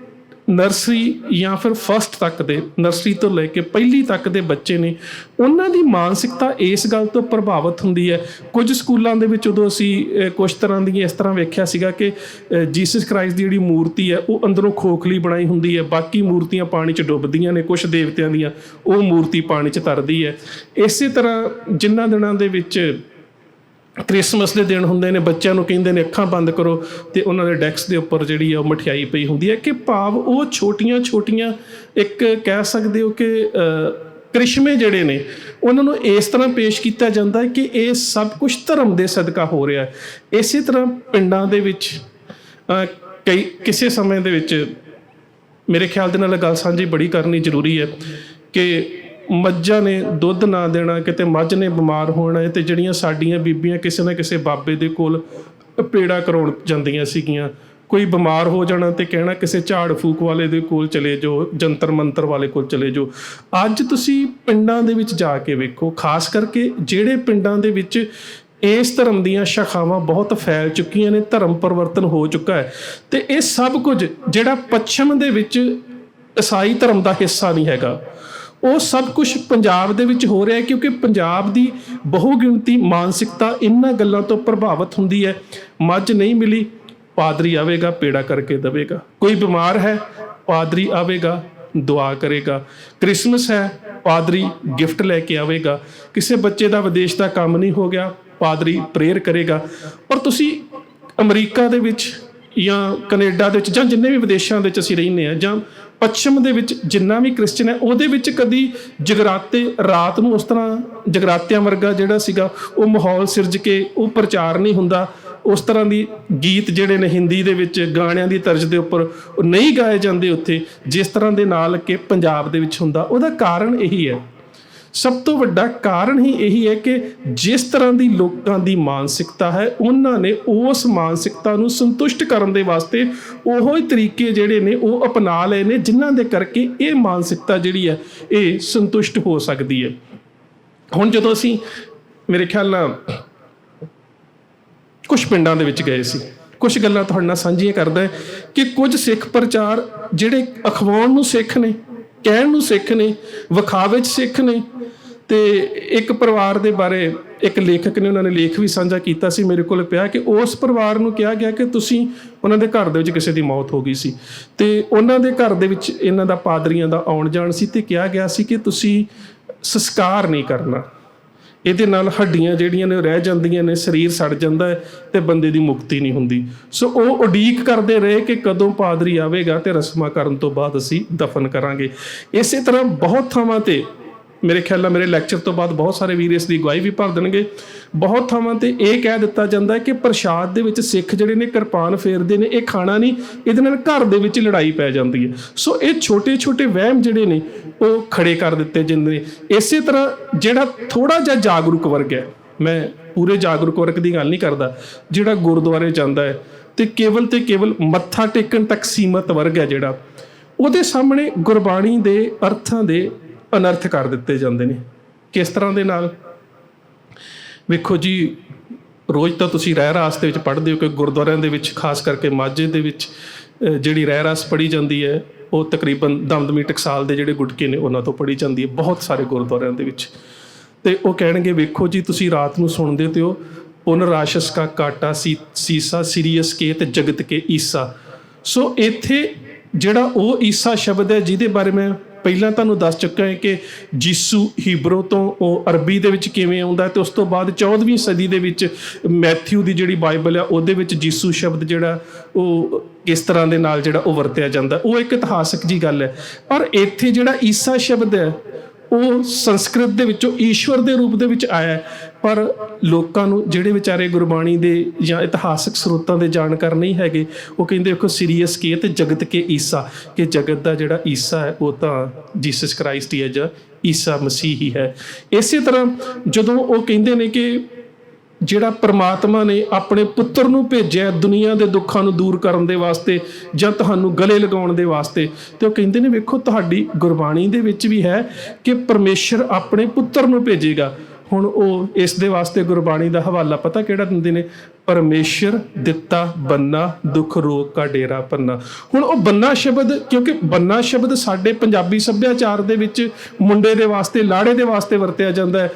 ਨਰਸਰੀ ਜਾਂ ਫਿਰ ਫਸਟ ਤੱਕ ਦੇ, ਨਰਸਰੀ ਤੋਂ ਲੈ ਕੇ ਪਹਿਲੀ ਤੱਕ ਦੇ ਬੱਚੇ ਨੇ, ਉਹਨਾਂ ਦੀ ਮਾਨਸਿਕਤਾ ਇਸ ਗੱਲ ਤੋਂ ਪ੍ਰਭਾਵਿਤ ਹੁੰਦੀ ਹੈ। ਕੁਝ ਸਕੂਲਾਂ ਦੇ ਵਿੱਚ ਉਦੋਂ ਅਸੀਂ ਕੁਛ ਤਰ੍ਹਾਂ ਦੀਆਂ ਇਸ ਤਰ੍ਹਾਂ ਵੇਖਿਆ ਸੀਗਾ ਕਿ ਜੀਸਸ ਕ੍ਰਾਈਸਟ ਦੀ ਜਿਹੜੀ ਮੂਰਤੀ ਹੈ ਉਹ ਅੰਦਰੋਂ ਖੋਖਲੀ ਬਣਾਈ ਹੁੰਦੀ ਹੈ, ਬਾਕੀ ਮੂਰਤੀਆਂ ਪਾਣੀ 'ਚ ਡੁੱਬਦੀਆਂ ਨੇ, ਕੁਛ ਦੇਵਤਿਆਂ ਦੀਆਂ ਉਹ ਮੂਰਤੀ ਪਾਣੀ 'ਚ ਤਰਦੀ ਹੈ। ਇਸੇ ਤਰ੍ਹਾਂ ਜਿਨ੍ਹਾਂ ਦਿਨਾਂ ਦੇ ਵਿੱਚ ਕ੍ਰਿਸਮਸ ਦੇ ਦਿਨ ਹੁੰਦੇ ਨੇ, ਬੱਚਿਆਂ ਨੂੰ ਕਹਿੰਦੇ ਨੇ ਅੱਖਾਂ ਬੰਦ ਕਰੋ ਤੇ ਉਹਨਾਂ ਦੇ ਡੈਕਸ ਦੇ ਉੱਪਰ ਜਿਹੜੀ ਆ ਉਹ ਮਠਿਆਈ ਪਈ ਹੁੰਦੀ ਹੈ। ਕਿ ਭਾਵ ਉਹ ਛੋਟੀਆਂ ਛੋਟੀਆਂ ਇੱਕ ਕਹਿ ਸਕਦੇ ਹੋ ਕਿ ਕ੍ਰਿਸ਼ਮੇ ਜਿਹੜੇ ਨੇ ਉਹਨਾਂ ਨੂੰ ਇਸ ਤਰ੍ਹਾਂ ਪੇਸ਼ ਕੀਤਾ ਜਾਂਦਾ ਹੈ ਕਿ ਇਹ ਸਭ ਕੁਛ ਧਰਮ ਦੇ ਸਦਕਾ ਹੋ ਰਿਹਾ ਹੈ। ਇਸੇ ਤਰ੍ਹਾਂ ਪਿੰਡਾਂ ਦੇ ਵਿੱਚ ਕਿਸੇ ਸਮੇਂ ਦੇ ਵਿੱਚ ਮੇਰੇ ਖਿਆਲ ਦੇ ਨਾਲ ਗੱਲ ਸਾਂਝੀ ਬੜੀ ਕਰਨੀ ਜ਼ਰੂਰੀ ਹੈ ਕਿ ਮੱਝਾਂ ਨੇ ਦੁੱਧ ਨਾ ਦੇਣਾ, ਕਿਤੇ ਮੱਝ ਨੇ ਬਿਮਾਰ ਹੋਣਾ ਤੇ ਜਿਹੜੀਆਂ ਸਾਡੀਆਂ ਬੀਬੀਆਂ ਕਿਸੇ ਨਾ ਕਿਸੇ ਬਾਬੇ ਦੇ ਕੋਲ ਪੇੜਾ ਕਰਾਉਣ ਜਾਂਦੀਆਂ ਸੀਗੀਆਂ। ਕੋਈ ਬਿਮਾਰ ਹੋ ਜਾਣਾ ਤੇ ਕਹਿਣਾ ਕਿਸੇ ਝਾੜ ਫੂਕ ਵਾਲੇ ਦੇ ਕੋਲ ਚਲੇ ਜਾਓ, ਜੰਤਰ ਮੰਤਰ ਵਾਲੇ ਕੋਲ ਚਲੇ ਜਾਓ। ਅੱਜ ਤੁਸੀਂ ਪਿੰਡਾਂ ਦੇ ਵਿੱਚ ਜਾ ਕੇ ਵੇਖੋ, ਖਾਸ ਕਰਕੇ ਜਿਹੜੇ ਪਿੰਡਾਂ ਦੇ ਵਿੱਚ ਇਸ ਧਰਮ ਦੀਆਂ ਸ਼ਾਖਾਵਾਂ ਬਹੁਤ ਫੈਲ ਚੁੱਕੀਆਂ ਨੇ, ਧਰਮ ਪਰਿਵਰਤਨ ਹੋ ਚੁੱਕਾ ਹੈ ਤੇ ਇਹ ਸਭ ਕੁਝ ਜਿਹੜਾ ਪੱਛਮ ਦੇ ਵਿੱਚ ਈਸਾਈ ਧਰਮ ਦਾ ਹਿੱਸਾ ਨਹੀਂ ਹੈਗਾ, ਉਹ ਸਭ ਕੁਛ ਪੰਜਾਬ ਦੇ ਵਿੱਚ ਹੋ ਰਿਹਾ ਹੈ। ਕਿਉਂਕਿ ਪੰਜਾਬ ਦੀ ਬਹੁਗਿਣਤੀ ਮਾਨਸਿਕਤਾ ਇਹਨਾਂ ਗੱਲਾਂ ਤੋਂ ਪ੍ਰਭਾਵਿਤ ਹੁੰਦੀ ਹੈ। ਮੱਝ ਨਹੀਂ ਮਿਲੀ, ਪਾਦਰੀ ਆਵੇਗਾ, ਪੇੜਾ ਕਰਕੇ ਦੇਵੇਗਾ। ਕੋਈ ਬਿਮਾਰ ਹੈ, ਪਾਦਰੀ ਆਵੇਗਾ, ਦੁਆ ਕਰੇਗਾ। ਕ੍ਰਿਸਮਸ ਹੈ, ਪਾਦਰੀ ਗਿਫਟ ਲੈ ਕੇ ਆਵੇਗਾ। ਕਿਸੇ ਬੱਚੇ ਦਾ ਵਿਦੇਸ਼ ਦਾ ਕੰਮ ਨਹੀਂ ਹੋ ਗਿਆ, ਪਾਦਰੀ ਪ੍ਰੇਅਰ ਕਰੇਗਾ। ਪਰ ਤੁਸੀਂ ਅਮਰੀਕਾ ਦੇ ਵਿੱਚ ਜਾਂ ਕੈਨੇਡਾ ਦੇ ਵਿੱਚ ਜਾਂ ਜਿੰਨੇ ਵੀ ਵਿਦੇਸ਼ਾਂ ਦੇ ਵਿੱਚ ਅਸੀਂ ਰਹਿੰਦੇ ਹਾਂ ਜਾਂ ਪੱਛਮ ਦੇ ਵਿੱਚ ਜਿੰਨਾ ਵੀ ਕ੍ਰਿਸਚਨ ਹੈ, ਉਹਦੇ ਵਿੱਚ ਕਦੀ ਜਗਰਾਤੇ ਰਾਤ ਨੂੰ ਉਸ ਤਰ੍ਹਾਂ ਜਗਰਾਤਿਆਂ ਵਰਗਾ ਜਿਹੜਾ ਸੀਗਾ ਉਹ ਮਾਹੌਲ ਸਿਰਜ ਕੇ ਉਹ ਪ੍ਰਚਾਰ ਨਹੀਂ ਹੁੰਦਾ। ਉਸ ਤਰ੍ਹਾਂ ਦੀ ਗੀਤ ਜਿਹੜੇ ਨੇ ਹਿੰਦੀ ਦੇ ਵਿੱਚ ਗਾਣਿਆਂ ਦੀ ਤਰਜ਼ ਦੇ ਉੱਪਰ ਉਹ ਨਹੀਂ ਗਾਏ ਜਾਂਦੇ ਉੱਥੇ, ਜਿਸ ਤਰ੍ਹਾਂ ਦੇ ਨਾਲ ਕਿ ਪੰਜਾਬ ਦੇ ਵਿੱਚ ਹੁੰਦਾ। ਉਹਦਾ ਕਾਰਨ ਇਹੀ ਹੈ, ਸਭ ਤੋਂ ਵੱਡਾ ਕਾਰਨ ਹੀ ਇਹੀ ਹੈ ਕਿ ਜਿਸ ਤਰ੍ਹਾਂ ਦੀ ਲੋਕਾਂ ਦੀ ਮਾਨਸਿਕਤਾ ਹੈ, ਉਹਨਾਂ ਨੇ ਉਸ ਮਾਨਸਿਕਤਾ ਨੂੰ ਸੰਤੁਸ਼ਟ ਕਰਨ ਦੇ ਵਾਸਤੇ ਉਹੋ ਹੀ ਤਰੀਕੇ ਜਿਹੜੇ ਨੇ ਉਹ ਅਪਣਾ ਲਏ ਨੇ, ਜਿਨ੍ਹਾਂ ਦੇ ਕਰਕੇ ਇਹ ਮਾਨਸਿਕਤਾ ਜਿਹੜੀ ਹੈ ਇਹ ਸੰਤੁਸ਼ਟ ਹੋ ਸਕਦੀ ਹੈ। ਹੁਣ ਜਦੋਂ ਅਸੀਂ ਮੇਰੇ ਖਿਆਲ ਨਾਲ ਕੁਝ ਪਿੰਡਾਂ ਦੇ ਵਿੱਚ ਗਏ ਸੀ। ਕੁਝ ਗੱਲਾਂ ਤੁਹਾਡੇ ਨਾਲ ਸਾਂਝੀਆਂ ਕਰਦਾ ਕਿ ਕੁਝ ਸਿੱਖ ਪ੍ਰਚਾਰ ਜਿਹੜੇ ਅਖਵਾਉਣ ਨੂੰ ਸਿੱਖ ਨੇ, ਕਹਿਣ ਨੂੰ ਸਿੱਖ ਨੇ, ਵਿਖਾਵੇ 'ਚ ਸਿੱਖ ਨੇ। ਤੇ ਇੱਕ ਪਰਿਵਾਰ ਦੇ ਬਾਰੇ ਇੱਕ ਲੇਖਕ ਨੇ, ਉਹਨਾਂ ਨੇ ਲੇਖ ਵੀ ਸਾਂਝਾ ਕੀਤਾ ਸੀ ਮੇਰੇ ਕੋਲ ਪਿਆ, ਕਿ ਉਸ ਪਰਿਵਾਰ ਨੂੰ ਕਿਹਾ ਗਿਆ ਕਿ ਤੁਸੀਂ, ਉਹਨਾਂ ਦੇ ਘਰ ਦੇ ਵਿੱਚ ਕਿਸੇ ਦੀ ਮੌਤ ਹੋ ਗਈ ਸੀ ਤੇ ਉਹਨਾਂ ਦੇ ਘਰ ਦੇ ਵਿੱਚ ਇਹਨਾਂ ਦਾ ਪਾਦਰੀਆਂ ਦਾ ਆਉਣ ਜਾਣ ਸੀ ਤੇ ਕਿਹਾ ਗਿਆ ਸੀ ਕਿ ਤੁਸੀਂ ਸੰਸਕਾਰ ਨਹੀਂ ਕਰਨਾ, ਇਹਦੇ ਨਾਲ ਹੱਡੀਆਂ ਜਿਹੜੀਆਂ ਨੇ ਰਹਿ ਜਾਂਦੀਆਂ ਨੇ, ਸਰੀਰ ਸੜ ਜਾਂਦਾ ਹੈ ਤੇ ਬੰਦੇ ਦੀ ਮੁਕਤੀ ਨਹੀਂ ਹੁੰਦੀ। ਸੋ ਉਹ ਉਡੀਕ ਕਰਦੇ ਰਹੇ ਕਿ ਕਦੋਂ ਪਾਦਰੀ ਆਵੇਗਾ ਤੇ ਰਸਮਾਂ ਕਰਨ ਤੋਂ ਬਾਅਦ ਅਸੀਂ ਦਫਨ ਕਰਾਂਗੇ। ਇਸੇ ਤਰ੍ਹਾਂ ਬਹੁਤ ਥਾਵਾਂ ਤੇ, ਮੇਰੇ ਖਿਆਲ ਨਾਲ ਮੇਰੇ ਲੈਕਚਰ ਤੋਂ ਬਾਅਦ ਬਹੁਤ ਸਾਰੇ ਵੀਰ ਇਸ ਦੀ ਅਗਵਾਈ ਵੀ ਭਰ ਦੇਣਗੇ, ਬਹੁਤ ਥਾਵਾਂ ਤੇ ਇਹ ਕਹਿ ਦਿੱਤਾ ਜਾਂਦਾ ਹੈ ਕਿ ਪ੍ਰਸ਼ਾਦ ਦੇ ਵਿੱਚ ਸਿੱਖ ਜਿਹੜੇ ਨੇ ਕਿਰਪਾਨ ਫੇਰਦੇ ਨੇ, ਇਹ ਖਾਣਾ ਨਹੀਂ, ਇਹਦੇ ਨਾਲ ਘਰ ਦੇ ਵਿੱਚ ਲੜਾਈ ਪੈ ਜਾਂਦੀ ਹੈ। ਸੋ ਇਹ ਛੋਟੇ ਛੋਟੇ ਵਹਿਮ ਜਿਹੜੇ ਨੇ ਉਹ ਖੜੇ ਕਰ ਦਿੱਤੇ ਜਾਂਦੇ ਨੇ। ਇਸੇ ਤਰ੍ਹਾਂ ਜਿਹੜਾ ਥੋੜ੍ਹਾ ਜਿਹਾ ਜਾਗਰੂਕ ਵਰਗ ਹੈ, ਮੈਂ ਪੂਰੇ ਜਾਗਰੂਕ ਵਰਗ ਦੀ ਗੱਲ ਨਹੀਂ ਕਰਦਾ, ਜਿਹੜਾ ਗੁਰਦੁਆਰੇ ਜਾਂਦਾ ਹੈ ਤੇ ਕੇਵਲ ਮੱਥਾ ਟੇਕਣ ਤੱਕ ਸੀਮਤ ਵਰਗ ਹੈ ਜਿਹੜਾ, ਉਹਦੇ ਸਾਹਮਣੇ ਗੁਰਬਾਣੀ ਦੇ ਅਰਥਾਂ ਦੇ ਅਨਰਥ ਕਰ ਦਿੱਤੇ ਜਾਂਦੇ ਨੇ। ਕਿਸ ਤਰ੍ਹਾਂ ਦੇ ਨਾਲ? ਵੇਖੋ ਜੀ, ਰੋਜ਼ ਤਾਂ ਤੁਸੀਂ ਰਹਿ ਰਾਸ ਦੇ ਵਿੱਚ ਪੜ੍ਹਦੇ ਹੋ ਕਿ ਗੁਰਦੁਆਰਿਆਂ ਦੇ ਵਿੱਚ, ਖਾਸ ਕਰਕੇ ਮਾਝੇ ਦੇ ਵਿੱਚ ਜਿਹੜੀ ਰਹਿ ਰਾਸ ਪੜ੍ਹੀ ਜਾਂਦੀ ਹੈ ਉਹ ਤਕਰੀਬਨ ਦਮਦਮੀ ਟਕਸਾਲ ਦੇ ਜਿਹੜੇ ਗੁਟਕੇ ਨੇ ਉਹਨਾਂ ਤੋਂ ਪੜ੍ਹੀ ਜਾਂਦੀ ਹੈ ਬਹੁਤ ਸਾਰੇ ਗੁਰਦੁਆਰਿਆਂ ਦੇ ਵਿੱਚ। ਤੇ ਉਹ ਕਹਿਣਗੇ, ਵੇਖੋ ਜੀ ਤੁਸੀਂ ਰਾਤ ਨੂੰ ਸੁਣਦੇ ਤੇ ਹੋ, ਪੁਨ ਰਾਸ਼ਸ ਕਾ ਕਾਟਾ ਸੀਸਾ ਸੀਰੀਅਸ ਕੇ ਤੇ ਜਗਤ ਕੇ ਈਸਾ। ਸੋ ਇੱਥੇ ਜਿਹੜਾ ਉਹ ਈਸਾ ਸ਼ਬਦ ਹੈ ਜਿਹਦੇ ਬਾਰੇ ਮੈਂ ਪਹਿਲਾਂ ਤੁਹਾਨੂੰ ਦੱਸ ਚੁੱਕਾ ਹੈ ਕਿ ਯਿਸੂ ਹੀਬਰੂ ਤੋਂ ਉਹ ਅਰਬੀ ਦੇ ਵਿੱਚ ਕਿਵੇਂ ਆਉਂਦਾ, ਤੇ ਉਸ ਤੋਂ ਬਾਅਦ 14ਵੀਂ ਸਦੀ ਦੇ ਵਿੱਚ ਮੈਥਿਊ ਦੀ ਜਿਹੜੀ ਬਾਈਬਲ ਆ ਉਹਦੇ ਵਿੱਚ ਯਿਸੂ ਸ਼ਬਦ ਜਿਹੜਾ ਉਹ ਕਿਸ ਤਰ੍ਹਾਂ ਦੇ ਨਾਲ ਜਿਹੜਾ ਉਹ ਵਰਤਿਆ ਜਾਂਦਾ, ਉਹ ਇੱਕ ਇਤਿਹਾਸਕ ਜੀ ਗੱਲ ਹੈ। ਪਰ ਇੱਥੇ ਜਿਹੜਾ ਈਸਾ ਸ਼ਬਦ ਹੈ ਉਹ ਸੰਸਕ੍ਰਿਤ ਦੇ ਵਿੱਚੋਂ ਈਸ਼ਵਰ ਦੇ ਰੂਪ ਦੇ ਵਿੱਚ ਆਇਆ, ਪਰ ਲੋਕਾਂ ਨੂੰ ਜਿਹੜੇ ਵਿਚਾਰੇ ਗੁਰਬਾਣੀ ਦੇ ਜਾਂ ਇਤਿਹਾਸਕ ਸਰੋਤਾਂ ਦੇ ਜਾਣਕਾਰ ਨਹੀਂ ਹੈਗੇ, ਉਹ ਕਹਿੰਦੇ ਦੇਖੋ ਸੀਰੀਅਸ ਕੇ ਤੇ ਜਗਤ ਕੇ ਈਸਾ, ਕਿ ਜਗਤ ਦਾ ਜਿਹੜਾ ਈਸਾ ਹੈ ਉਹ ਤਾਂ ਜੀਸਸ ਕ੍ਰਾਈਸਟ ਹੀ ਹੈ ਜਾਂ ਈਸਾ ਮਸੀਹ ਹੀ ਹੈ। ਇਸੇ ਤਰ੍ਹਾਂ ਜਦੋਂ ਉਹ ਕਹਿੰਦੇ ਨੇ ਕਿ ਜਿਹੜਾ ਪਰਮਾਤਮਾ ਨੇ ਆਪਣੇ ਪੁੱਤਰ ਨੂੰ ਭੇਜਿਆ ਦੁਨੀਆ ਦੇ ਦੁੱਖਾਂ ਨੂੰ ਦੂਰ ਕਰਨ ਦੇ ਵਾਸਤੇ ਜਾਂ ਤੁਹਾਨੂੰ ਗਲੇ ਲਗਾਉਣ ਦੇ ਵਾਸਤੇ, ਤੇ ਉਹ ਕਹਿੰਦੇ ਨੇ ਵੇਖੋ ਤੁਹਾਡੀ ਗੁਰਬਾਣੀ ਦੇ ਵਿੱਚ ਵੀ ਹੈ ਕਿ ਪਰਮੇਸ਼ਰ ਆਪਣੇ ਪੁੱਤਰ ਨੂੰ ਭੇਜੇਗਾ। ਹੁਣ ਉਹ ਇਸ ਦੇ ਵਾਸਤੇ ਗੁਰਬਾਣੀ ਦਾ ਹਵਾਲਾ ਪਤਾ ਕਿਹੜਾ ਦਿੰਦੇ ਨੇ? ਪਰਮੇਸ਼ਰ ਦਿੱਤਾ ਬੰਨਾ ਦੁੱਖ ਰੋਗ ਕਾ ਡੇਰਾ ਪੰਨਾ। ਹੁਣ ਉਹ ਬੰਨਾ ਸ਼ਬਦ, ਕਿਉਂਕਿ ਬੰਨਾ ਸ਼ਬਦ ਸਾਡੇ ਪੰਜਾਬੀ ਸੱਭਿਆਚਾਰ ਦੇ ਵਿੱਚ ਮੁੰਡੇ ਦੇ ਵਾਸਤੇ, ਲਾੜੇ ਦੇ ਵਾਸਤੇ ਵਰਤਿਆ ਜਾਂਦਾ ਹੈ।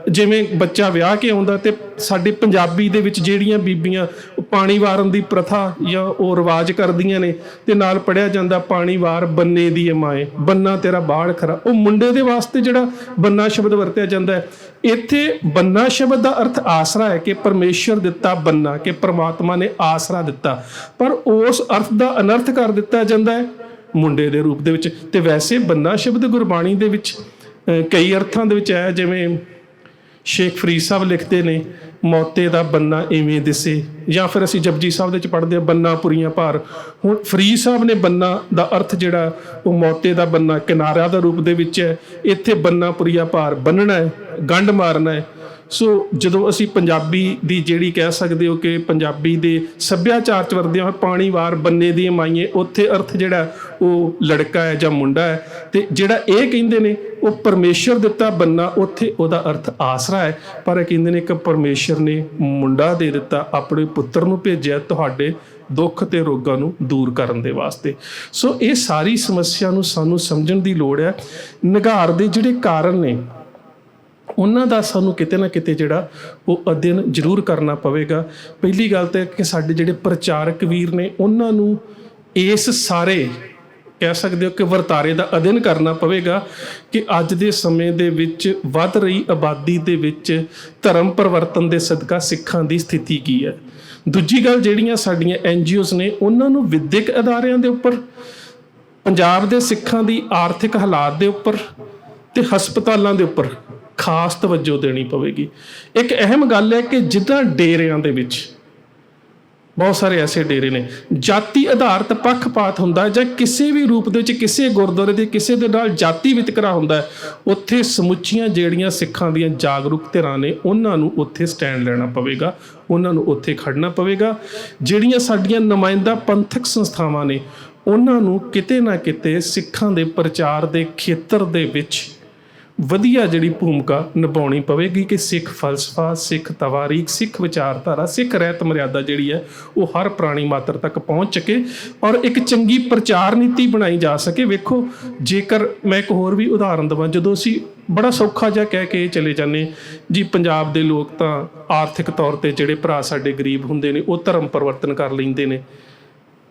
ਜਿਵੇਂ ਬੱਚਾ ਵਿਆਹ ਕੇ ਆਉਂਦਾ ਤੇ ਸਾਡੇ ਪੰਜਾਬੀ ਦੇ ਵਿੱਚ ਜਿਹੜੀਆਂ ਬੀਬੀਆਂ ਪਾਣੀ ਵਾਰਨ ਦੀ ਪ੍ਰਥਾ ਜਾਂ ਉਹ ਰਿਵਾਜ ਕਰਦੀਆਂ ਨੇ ਤੇ ਨਾਲ ਪੜ੍ਹਿਆ ਜਾਂਦਾ ਪਾਣੀ ਵਾਰ ਬੰਨੇ ਦੀ ਮਾਏ, ਬੰਨਾ ਤੇਰਾ ਬਾੜ ਖਰਾ। ਉਹ ਮੁੰਡੇ ਦੇ ਵਾਸਤੇ ਜਿਹੜਾ ਬੰਨਾ ਸ਼ਬਦ ਵਰਤਿਆ ਜਾਂਦਾ ਹੈ। ਇੱਥੇ ਬੰਨਾ ਸ਼ਬਦ ਦਾ ਅਰਥ ਆਸਰਾ ਹੈ ਕਿ ਪਰਮੇਸ਼ਰ ਦਿੱਤਾ ਬੰਨਾ, ਕਿ ਪਰਮਾਤਮਾ ਨੇ ਆਸਰਾ ਦਿੱਤਾ, ਪਰ ਉਸ ਅਰਥ ਦਾ ਅਨਰਥ ਕਰ ਦਿੱਤਾ ਜਾਂਦਾ ਹੈ ਮੁੰਡੇ ਦੇ ਰੂਪ ਦੇ ਵਿੱਚ। ਤੇ ਵੈਸੇ ਬੰਨਾ ਸ਼ਬਦ ਗੁਰਬਾਣੀ ਦੇ ਵਿੱਚ ਕਈ ਅਰਥਾਂ ਦੇ ਵਿੱਚ ਹੈ, ਜਿਵੇਂ ਸ਼ੇਖ ਫਰੀਦ ਸਾਹਿਬ ਲਿਖਦੇ ਨੇ ਮੌਤੇ ਦਾ ਬੰਨਾ ਇਵੇਂ ਦਿਸੇ, ਜਾਂ ਫਿਰ ਅਸੀਂ ਜਪਜੀ ਸਾਹਿਬ ਦੇ ਵਿੱਚ ਪੜ੍ਹਦੇ ਹਾਂ ਬੰਨਾ ਪੁਰੀਆਂ ਭਾਰ। ਹੁਣ ਫਰੀਦ ਸਾਹਿਬ ਨੇ ਬੰਨਾ ਦਾ ਅਰਥ ਜਿਹੜਾ ਉਹ ਮੌਤੇ ਦਾ ਬੰਨਾ ਕਿਨਾਰਾ ਦਾ ਰੂਪ ਦੇ ਵਿੱਚ ਹੈ, ਇੱਥੇ ਬੰਨਾ ਪੁਰੀਆ ਭਾਰ ਬੰਨਣਾ ਹੈ, ਗੰਢ ਮਾਰਨਾ ਹੈ। ਸੋ ਜਦੋਂ ਅਸੀਂ ਪੰਜਾਬੀ ਦੀ ਜਿਹੜੀ ਕਹਿ ਸਕਦੇ ਹੋ ਕਿ ਪੰਜਾਬੀ ਦੇ ਸੱਭਿਆਚਾਰ 'ਚ ਵਰਤਦੇ ਹਾਂ ਪਾਣੀ ਵਾਰ ਬੰਨੇ ਦੀ ਮਾਈਏ, ਉੱਥੇ ਅਰਥ ਜਿਹੜਾ ਉਹ ਲੜਕਾ ਹੈ ਜਾਂ ਮੁੰਡਾ ਹੈ। ਤੇ ਜਿਹੜਾ ਇਹ ਕਹਿੰਦੇ ਨੇ ਉਹ ਪਰਮੇਸ਼ਰ ਦਿੱਤਾ ਬੰਨਾ, ਉੱਥੇ ਉਹਦਾ ਅਰਥ ਆਸਰਾ ਹੈ। ਪਰ ਇਹ ਕਹਿੰਦੇ ਨੇ ਕਿ ਪਰਮੇਸ਼ਰ ਨੇ ਮੁੰਡਾ ਦੇ ਦਿੱਤਾ, ਆਪਣੇ ਪੁੱਤਰ ਨੂੰ ਭੇਜਿਆ ਤੁਹਾਡੇ ਦੁੱਖ ਤੇ ਰੋਗਾਂ ਨੂੰ ਦੂਰ ਕਰਨ ਦੇ ਵਾਸਤੇ। ਸੋ ਇਹ ਸਾਰੀ ਸਮੱਸਿਆ ਨੂੰ ਸਾਨੂੰ ਸਮਝਣ ਦੀ ਲੋੜ ਹੈ। ਨਿਘਾਰ ਦੇ ਜਿਹੜੇ ਕਾਰਨ ਨੇ ਉਹਨਾਂ ਦਾ ਸਾਨੂੰ ਕਿਤੇ ਨਾ ਕਿਤੇ ਜਿਹੜਾ ਉਹ ਅਧਿਐਨ ਜ਼ਰੂਰ ਕਰਨਾ ਪਵੇਗਾ। ਪਹਿਲੀ ਗੱਲ ਤਾਂ ਕਿ ਸਾਡੇ ਜਿਹੜੇ ਪ੍ਰਚਾਰਕ ਵੀਰ ਨੇ ਉਹਨਾਂ ਨੂੰ ਇਸ ਸਾਰੇ ਕਹਿ ਸਕਦੇ ਹੋ ਕਿ ਵਰਤਾਰੇ ਦਾ ਅਧਿਐਨ ਕਰਨਾ ਪਵੇਗਾ ਕਿ ਅੱਜ ਦੇ ਸਮੇਂ ਦੇ ਵਿੱਚ ਵੱਧ ਰਹੀ ਆਬਾਦੀ ਦੇ ਵਿੱਚ ਧਰਮ ਪਰਿਵਰਤਨ ਦੇ ਸਦਕਾ ਸਿੱਖਾਂ ਦੀ ਸਥਿਤੀ ਕੀ ਹੈ। ਦੂਜੀ ਗੱਲ, ਜਿਹੜੀਆਂ ਸਾਡੀਆਂ NGOs ਨੇ ਉਹਨਾਂ ਨੂੰ ਵਿਦਿਅਕ ਅਦਾਰਿਆਂ ਦੇ ਉੱਪਰ, ਪੰਜਾਬ ਦੇ ਸਿੱਖਾਂ ਦੀ ਆਰਥਿਕ ਹਾਲਾਤ ਦੇ ਉੱਪਰ ਤੇ ਹਸਪਤਾਲਾਂ ਦੇ ਉੱਪਰ ਖਾਸ ਤਵੱਜੋ ਦੇਣੀ ਪਵੇਗੀ। ਇੱਕ ਅਹਿਮ ਗੱਲ ਹੈ ਕਿ ਜਿੱਦਾਂ ਡੇਰਿਆਂ ਦੇ ਵਿੱਚ ਬਹੁਤ ਸਾਰੇ ਐਸੇ ਡੇਰੇ ਨੇ ਜਾਤੀ ਆਧਾਰਿਤ ਪੱਖਪਾਤ ਹੁੰਦਾ ਜਾਂ ਕਿਸੇ ਵੀ ਰੂਪ ਦੇ ਵਿੱਚ ਕਿਸੇ ਗੁਰਦੁਆਰੇ ਦੇ ਕਿਸੇ ਦੇ ਨਾਲ ਜਾਤੀ ਵਿਤਕਰਾ ਹੁੰਦਾ, ਉੱਥੇ ਸਮੁੱਚੀਆਂ ਜਿਹੜੀਆਂ ਸਿੱਖਾਂ ਦੀਆਂ ਜਾਗਰੂਕ ਧਿਰਾਂ ਨੇ ਉਹਨਾਂ ਨੂੰ ਉੱਥੇ ਸਟੈਂਡ ਲੈਣਾ ਪਵੇਗਾ, ਉਹਨਾਂ ਨੂੰ ਉੱਥੇ ਖੜਨਾ ਪਵੇਗਾ। ਜਿਹੜੀਆਂ ਸਾਡੀਆਂ ਨੁਮਾਇੰਦਾ ਪੰਥਕ ਸੰਸਥਾਵਾਂ ਨੇ ਉਹਨਾਂ ਨੂੰ ਕਿਤੇ ਨਾ ਕਿਤੇ ਸਿੱਖਾਂ ਦੇ ਪ੍ਰਚਾਰ ਦੇ ਖੇਤਰ ਦੇ ਵਿੱਚ ਵਧੀਆ ਜਿਹੜੀ ਭੂਮਿਕਾ ਨਿਭਾਉਣੀ ਪਵੇਗੀ ਕਿ ਸਿੱਖ ਫਲਸਫਾ, ਸਿੱਖ ਤਵਾਰੀਖ, ਸਿੱਖ ਵਿਚਾਰਧਾਰਾ, ਸਿੱਖ ਰਹਿਤ ਮਰਿਆਦਾ ਜਿਹੜੀ ਹੈ ਉਹ ਹਰ ਪ੍ਰਾਣੀ ਮਾਤਰ ਤੱਕ ਪਹੁੰਚ ਸਕੇ ਔਰ ਇੱਕ ਚੰਗੀ ਪ੍ਰਚਾਰ ਨੀਤੀ ਬਣਾਈ ਜਾ ਸਕੇ। ਵੇਖੋ, ਜੇਕਰ ਮੈਂ ਇੱਕ ਹੋਰ ਵੀ ਉਦਾਹਰਨ ਦੇਵਾਂ, ਜਦੋਂ ਅਸੀਂ ਬੜਾ ਸੌਖਾ ਜਿਹਾ ਕਹਿ ਕੇ ਚਲੇ ਜਾਂਦੇ ਜੀ ਪੰਜਾਬ ਦੇ ਲੋਕ ਤਾਂ ਆਰਥਿਕ ਤੌਰ 'ਤੇ ਜਿਹੜੇ ਭਰਾ ਸਾਡੇ ਗਰੀਬ ਹੁੰਦੇ ਨੇ ਉਹ ਧਰਮ ਪਰਿਵਰਤਨ ਕਰ ਲੈਂਦੇ ਨੇ,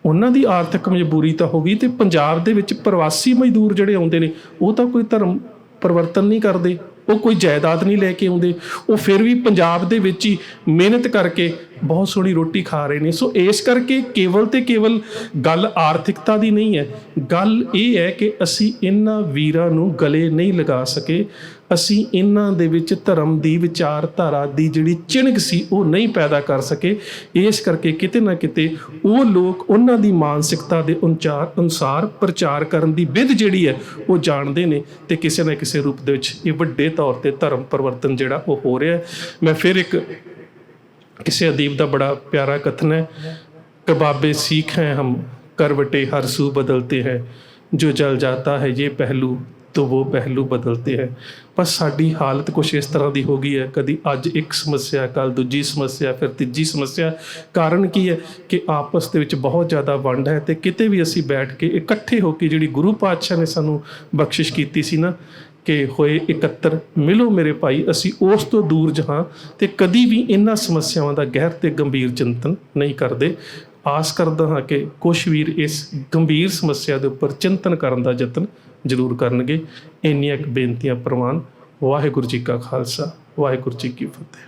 ਉਹਨਾਂ ਦੀ ਆਰਥਿਕ ਮਜਬੂਰੀ ਤਾਂ ਹੋ ਗਈ, ਤੇ ਪੰਜਾਬ ਦੇ ਵਿੱਚ ਪ੍ਰਵਾਸੀ ਮਜ਼ਦੂਰ ਜਿਹੜੇ ਆਉਂਦੇ ਨੇ ਉਹ ਤਾਂ ਕੋਈ ਧਰਮ ਪਰਿਵਰਤਨ ਨਹੀਂ ਕਰਦੇ, ਉਹ ਕੋਈ ਜਾਇਦਾਦ ਨਹੀਂ ਲੈ ਕੇ ਆਉਂਦੇ, ਉਹ ਫਿਰ ਵੀ ਪੰਜਾਬ ਦੇ ਵਿੱਚ ਹੀ ਮਿਹਨਤ ਕਰਕੇ ਬਹੁਤ ਸੋਹਣੀ ਰੋਟੀ ਖਾ ਰਹੇ ਨੇ। ਸੋ ਇਸ ਕਰਕੇ ਕੇਵਲ ਤੇ ਕੇਵਲ ਗੱਲ ਆਰਥਿਕਤਾ ਦੀ ਨਹੀਂ ਹੈ, ਗੱਲ ਇਹ ਹੈ ਕਿ ਅਸੀਂ ਇਹਨਾਂ ਵੀਰਾਂ ਨੂੰ ਗਲੇ ਨਹੀਂ ਲਗਾ ਸਕੇ, ਅਸੀਂ ਇਹਨਾਂ ਦੇ ਵਿੱਚ ਧਰਮ ਦੀ ਵਿਚਾਰਧਾਰਾ ਦੀ ਜਿਹੜੀ ਚਿਣਗ ਸੀ ਉਹ ਨਹੀਂ ਪੈਦਾ ਕਰ ਸਕੇ। ਇਸ ਕਰਕੇ ਕਿਤੇ ਨਾ ਕਿਤੇ ਉਹ ਲੋਕ ਉਹਨਾਂ ਦੀ ਮਾਨਸਿਕਤਾ ਦੇ ਅਨੁਸਾਰ ਪ੍ਰਚਾਰ ਕਰਨ ਦੀ ਵਿਧ ਜਿਹੜੀ ਹੈ ਉਹ ਜਾਣਦੇ ਨੇ, ਤੇ ਕਿਸੇ ਨਾ ਕਿਸੇ ਰੂਪ ਦੇ ਵਿੱਚ ਇਹ ਵੱਡੇ ਤੌਰ 'ਤੇ ਧਰਮ ਪਰਿਵਰਤਨ ਜਿਹੜਾ ਉਹ ਹੋ ਰਿਹਾ। ਮੈਂ ਫਿਰ ਇੱਕ ਕਿਸੇ ਅਦੀਬ ਦਾ ਬੜਾ ਪਿਆਰਾ ਕਥਨ ਹੈ, ਕਬਾਬੇ ਸਿੱਖ ਹੈ ਹਮ ਕਰਵਟੇ ਹਰ ਸੂ ਬਦਲਤੇ ਹੈ, ਜੋ ਜਲ ਜਾਤਾ ਹੈ ਇਹ ਪਹਿਲੂ ਤੋ ਉਹ ਪਹਿਲੂ ਬਦਲਤੇ ਹੈ। ਬਸ ਸਾਡੀ ਹਾਲਤ ਕੁਛ ਇਸ ਤਰ੍ਹਾਂ ਦੀ ਹੋ ਗਈ ਹੈ, ਕਦੀ ਅੱਜ ਇੱਕ ਸਮੱਸਿਆ, ਕੱਲ੍ਹ ਦੂਜੀ ਸਮੱਸਿਆ, ਫਿਰ ਤੀਜੀ ਸਮੱਸਿਆ। ਕਾਰਨ ਕੀ ਹੈ ਕਿ ਆਪਸ ਦੇ ਵਿੱਚ ਬਹੁਤ ਜ਼ਿਆਦਾ ਵੰਡ ਹੈ, ਤੇ ਕਿਤੇ ਵੀ ਅਸੀਂ ਬੈਠ ਕੇ ਇਕੱਠੇ ਹੋ ਕੇ ਜਿਹੜੀ ਗੁਰੂ ਪਾਤਸ਼ਾਹ ਨੇ ਸਾਨੂੰ ਬਖਸ਼ਿਸ਼ ਕੀਤੀ ਸੀ ਨਾ ਕਿ ਹੋਏ ਇਕੱਤਰ ਮਿਲੋ ਮੇਰੇ ਭਾਈ, ਅਸੀਂ ਉਸ ਤੋਂ ਦੂਰ ਜਹਾਂ ਤੇ ਕਦੀ ਵੀ ਇਹਨਾਂ ਸਮੱਸਿਆਵਾਂ ਦਾ ਗਹਿਰ ਤੇ ਗੰਭੀਰ ਚਿੰਤਨ ਨਹੀਂ ਕਰਦੇ। ਆਸ ਕਰਦਾ ਹਾਂ ਕਿ ਕੁਛ ਵੀਰ ਇਸ ਗੰਭੀਰ ਸਮੱਸਿਆ ਦੇ ਉੱਪਰ ਚਿੰਤਨ ਕਰਨ ਦਾ ਯਤਨ ਜ਼ਰੂਰ ਕਰਨਗੇ। ਇੰਨੀਆਂ ਕੁ ਬੇਨਤੀਆਂ ਪ੍ਰਵਾਨ। ਵਾਹਿਗੁਰੂ ਜੀ ਕਾ ਖਾਲਸਾ, ਵਾਹਿਗੁਰੂ ਜੀ ਕੀ ਫਤਿਹ।